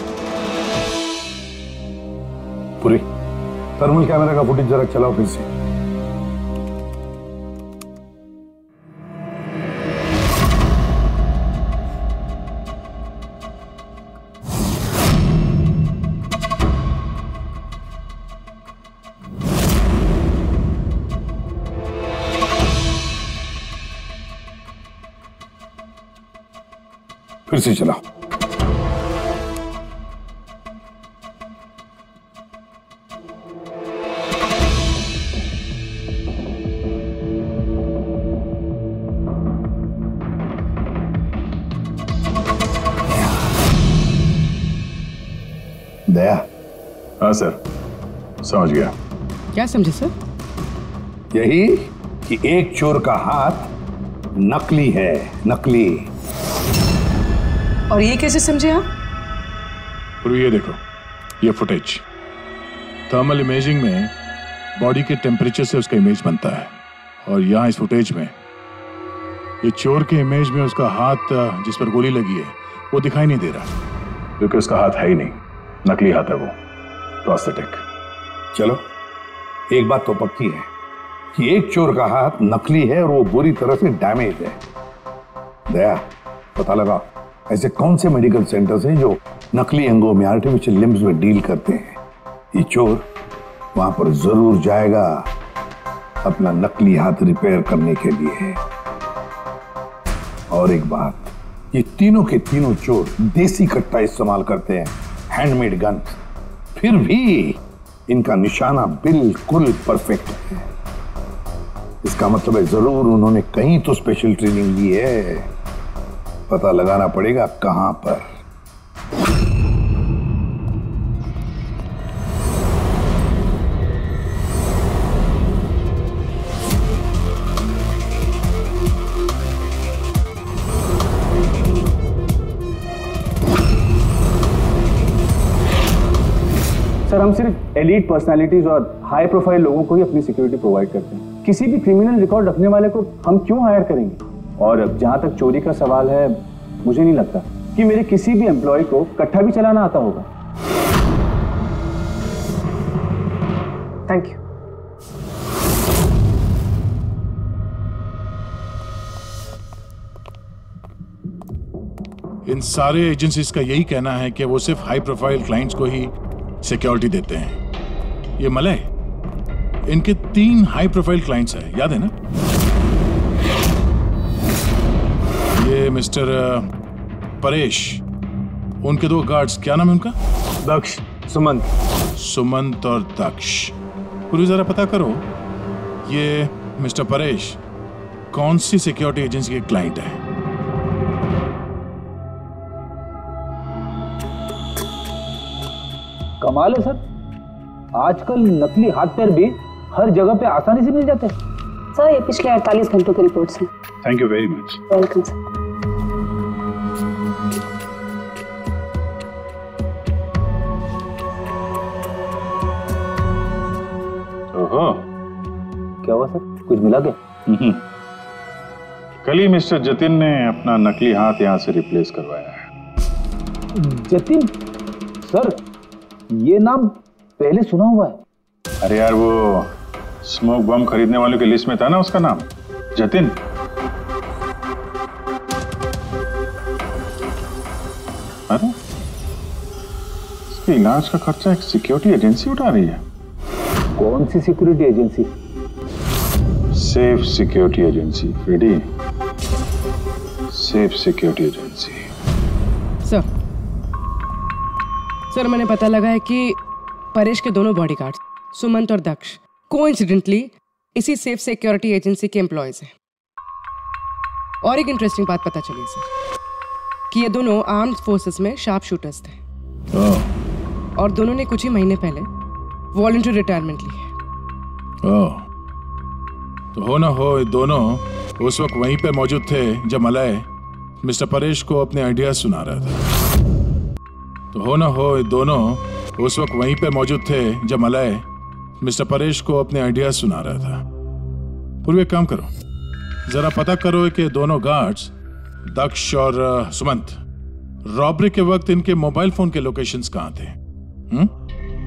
पूरी थर्मल कैमरा का फुटेज जरा चलाओ फिर से। फिर से चलाओ। दया। हाँ सर, समझ गया। क्या समझे सर? यही कि एक चोर का हाथ नकली है, नकली। और ये कैसे समझे आप? पूर्वी ये देखो, ये फुटेज थर्मल इमेजिंग में बॉडी के टेम्परेचर से उसका इमेज बनता है, और यहाँ इस फुटेज में ये चोर के इमेज में उसका हाथ जिस पर गोली लगी है वो दिखाई नहीं दे रहा, क्योंकि उसका हाथ है ही नहीं, नकली हाथ है वो, प्रोस्थेटिक। चलो एक बात तो पक्की है कि एक चोर का हाथ नकली है और वो बुरी तरह से डैमेज है। दया, पता लगा ऐसे कौन से मेडिकल सेंटर्स हैं जो नकली अंगों में, आर्टिफिशियल लिम्स में डील करते हैं। ये चोर वहां पर जरूर जाएगा अपना नकली हाथ रिपेयर करने के लिए। और एक बात, ये तीनों के तीनों चोर देसी कट्टा इस्तेमाल करते हैं, हैंडमेड गन। फिर भी इनका निशाना बिल्कुल परफेक्ट है। इसका मतलब है जरूर उन्होंने कहीं तो स्पेशल ट्रेनिंग ली है। पता लगाना पड़ेगा कहां पर। सर, हम सिर्फ एलीट पर्सनालिटीज और हाई प्रोफाइल लोगों को ही अपनी सिक्योरिटी प्रोवाइड करते हैं। किसी भी क्रिमिनल रिकॉर्ड रखने वाले को हम क्यों हायर करेंगे? और जहां तक चोरी का सवाल है, मुझे नहीं लगता कि मेरे किसी भी एम्प्लॉय को कट्टा भी चलाना आता होगा। Thank you. इन सारे एजेंसीज का यही कहना है कि वो सिर्फ हाई प्रोफाइल क्लाइंट्स को ही सिक्योरिटी देते हैं। ये मलय, इनके 3 हाई प्रोफाइल क्लाइंट्स हैं, याद है ना? ये मिस्टर परेश, उनके 2 गार्ड्स, क्या नाम है उनका? दक्ष, सुमंत। सुमंत और दक्ष। पूरी जरा पता करो, ये मिस्टर परेश कौन सी सिक्योरिटी एजेंसी के क्लाइंट है? कमाल है सर, आजकल नकली हाथ पैर भी हर जगह पे आसानी से मिल जाते हैं। सर, ये पिछले 48 घंटों की रिपोर्ट्स हैं। Thank you very much. Welcome sir. ओहो, क्या हुआ सर, कुछ मिला क्या? कल ही मिस्टर जतिन ने अपना नकली हाथ यहाँ से रिप्लेस करवाया है। जतिन? सर, ये नाम पहले सुना हुआ है। अरे यार, वो स्मोक बम खरीदने वालों की लिस्ट में था ना उसका नाम, जतिन। अरे, इसके इलाज का खर्चा एक सिक्योरिटी एजेंसी उठा रही है। कौन सी security agency? Safe security agency, Freddy. Safe security agency. Sir, मैंने पता लगा है कि परेश के दोनों बॉडीगार्ड्स, सुमंत और दक्ष, कोइंसिडेंटली इसी सेफ सिक्योरिटी एजेंसी के एम्प्लॉयज हैं। और एक इंटरेस्टिंग बात पता चली सर, कि ये दोनों आर्म्ड फोर्सेस में शार्प शूटर्स थे। और दोनों ने कुछ ही महीने पहले वॉलंटरी रिटायरमेंट ली है। तो हो ना हो, ये दोनों उस वक्त वहीं पे मौजूद थे जब मलय मिस्टर परेश को अपने आइडियाज सुना रहा था। तो हो ना हो, ये दोनों उस वक्त वहीं पे मौजूद थे जब मलय मिस्टर परेश को अपने आइडियाज सुना रहा था। पूर्व एक काम करो, जरा पता करो कि दोनों गार्ड्स दक्ष और सुमंत रॉबरी के वक्त इनके मोबाइल फोन के लोकेशंस कहाँ थे?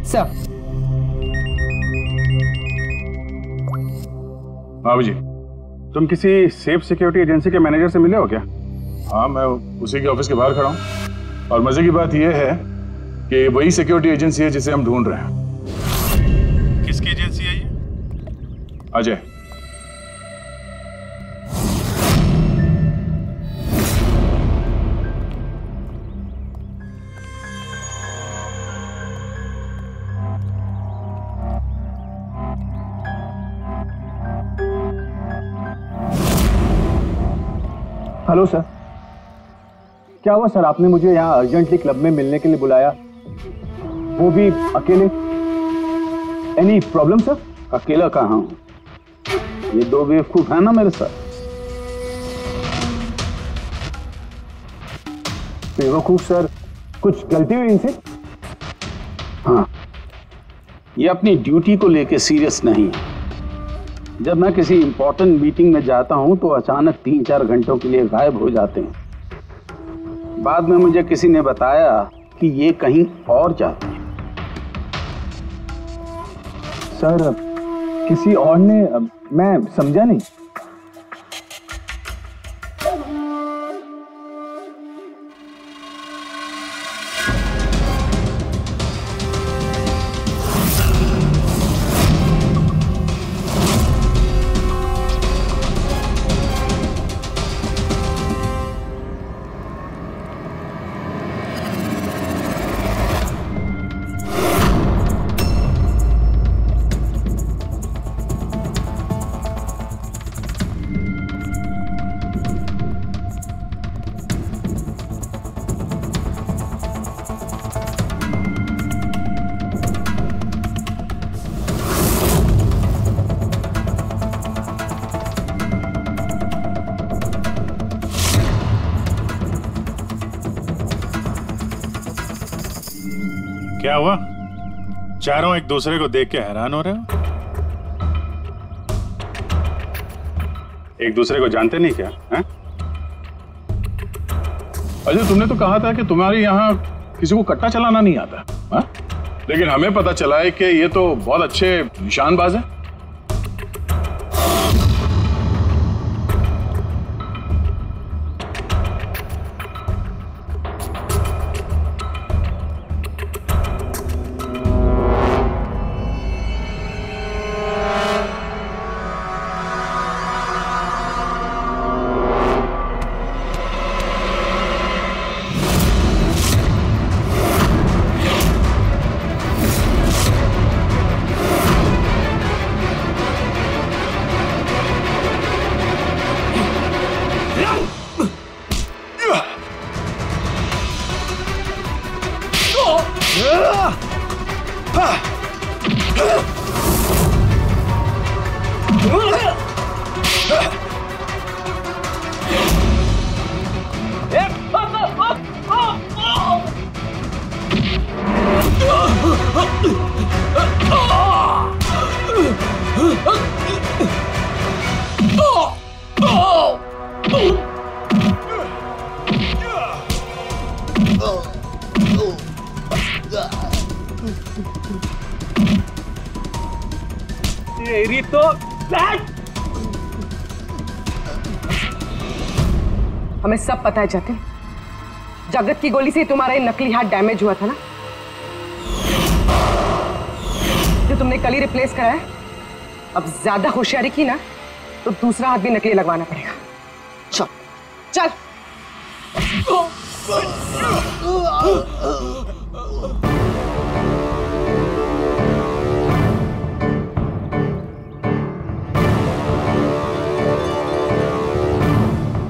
सर। बाबू जी, तुम किसी सेफ सिक्योरिटी एजेंसी के मैनेजर से मिले हो क्या? हाँ, मैं उसी के ऑफिस के बाहर खड़ा हूँ। और मजे की बात यह है कि वही सिक्योरिटी एजेंसी है जिसे हम ढूंढ रहे हैं। किसकी एजेंसी है ये? अजय। हेलो सर, क्या हुआ सर? आपने मुझे यहाँ अर्जेंटली क्लब में मिलने के लिए बुलाया, वो भी अकेले। Any problem sir? अकेला कहाँ हूँ, ये 2 बेवकूफ है ना मेरे साथ। बेवकूफ सर, कुछ गलती हुई इनसे? हाँ, ये अपनी ड्यूटी को लेके सीरियस नहीं है। जब मैं किसी इंपॉर्टेंट मीटिंग में जाता हूं तो अचानक 3-4 घंटों के लिए गायब हो जाते हैं। बाद में मुझे किसी ने बताया कि ये कहीं और जाते हैं। सर, किसी और ने? मैं समझा नहीं। क्या हुआ? चारों एक दूसरे को देख के हैरान हो रहे हो? एक दूसरे को जानते नहीं क्या? हैं? अजय, तुमने तो कहा था कि तुम्हारे यहाँ किसी को कट्टा चलाना नहीं आता, हा? लेकिन हमें पता चला है कि ये तो बहुत अच्छे निशानबाज हैं। हमें सब पता है जतिन, जगत की गोली से तुम्हारा ये नकली हाथ डैमेज हुआ था ना, जो तुमने कल ही रिप्लेस कराया है। अब ज्यादा होशियारी की ना तो दूसरा हाथ भी नकली लगवाना पड़ेगा। चल चल।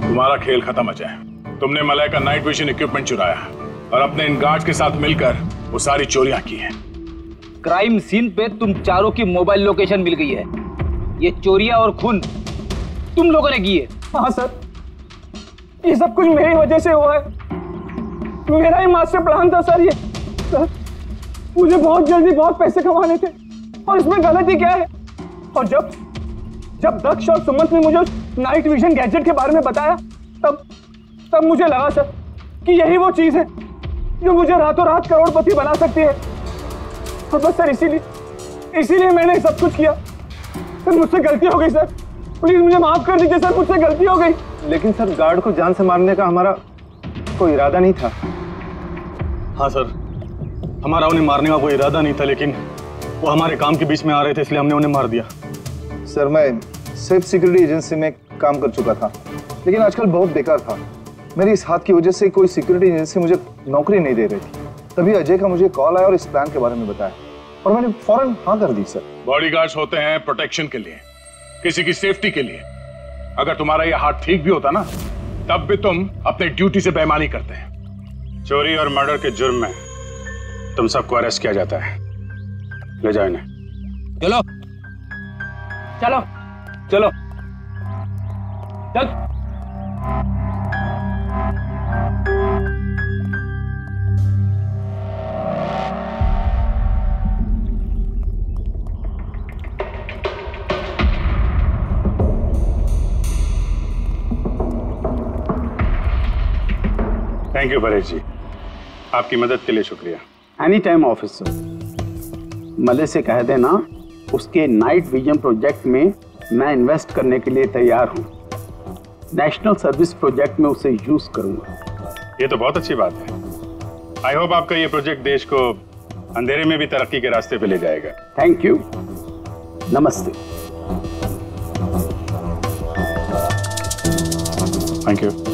तुम्हारा खेल खत्म अजय। तुमने मलय का नाइट विजन इक्विपमेंट चुराया और अपने इन गार्ड्स के साथ मिलकर वो सारी चोरियां की हैं। क्राइम सीन पे तुम चारों की मोबाइल लोकेशन मिल गई है। ये चोरियां और खून तुम लोगों ने की है। हाँ सर, ये सब कुछ मेरी वजह से हुआ है। मेरा ही मास्टर प्लान था सर ये। सर, मुझे बहुत जल्दी बहुत पैसे कमाने थे और इसमें गलती क्या है? और जब दक्ष और सुमंत ने मुझे नाइट विजन गैजेट के बारे में बताया तब मुझे लगा सर कि यही वो चीज है जो मुझे रातों रात करोड़पति बना सकती है। और बस सर इसीलिए मैंने सब कुछ किया। सर मुझसे गलती हो गई सर, प्लीज मुझे माफ कर दीजिए सर, मुझसे गलती हो गई। लेकिन सर गार्ड को जान से मारने का हमारा कोई इरादा नहीं था। हाँ सर, हमारा उन्हें मारने का कोई इरादा नहीं था, लेकिन वो हमारे काम के बीच में आ रहे थे इसलिए हमने उन्हें मार दिया। सर मैं सेफ सिक्योरिटी एजेंसी में काम कर चुका था, लेकिन आजकल बहुत बेकार था। मेरी इस हाथ की वजह से कोई सिक्योरिटी एजेंसी मुझे नौकरी नहीं दे रही थी। तभी अजय का मुझे कॉल आया और इस प्लान के बारे में बताया और मैंने फौरन हाँ कर दी। सर बॉडीगार्ड्स होते हैं प्रोटेक्शन के लिए, किसी की सेफ्टी के लिए। अगर तुम्हारा ये हाथ ठीक भी होता ना तब भी तुम अपने ड्यूटी से बेईमानी करते हैं। चोरी और मर्डर के जुर्म में तुम सबको अरेस्ट किया जाता है। ले जाओ इन्हें। चलो चलो चलो चल। थैंक यू परेश जी, आपकी मदद के लिए शुक्रिया। Any time officer. मले से कह देना उसके नाइट विजन प्रोजेक्ट में मैं इन्वेस्ट करने के लिए तैयार हूँ। नेशनल सर्विस प्रोजेक्ट में उसे यूज करूंगा। ये तो बहुत अच्छी बात है। आई होप आपका ये प्रोजेक्ट देश को अंधेरे में भी तरक्की के रास्ते पे ले जाएगा। थैंक यू, नमस्ते। Thank you.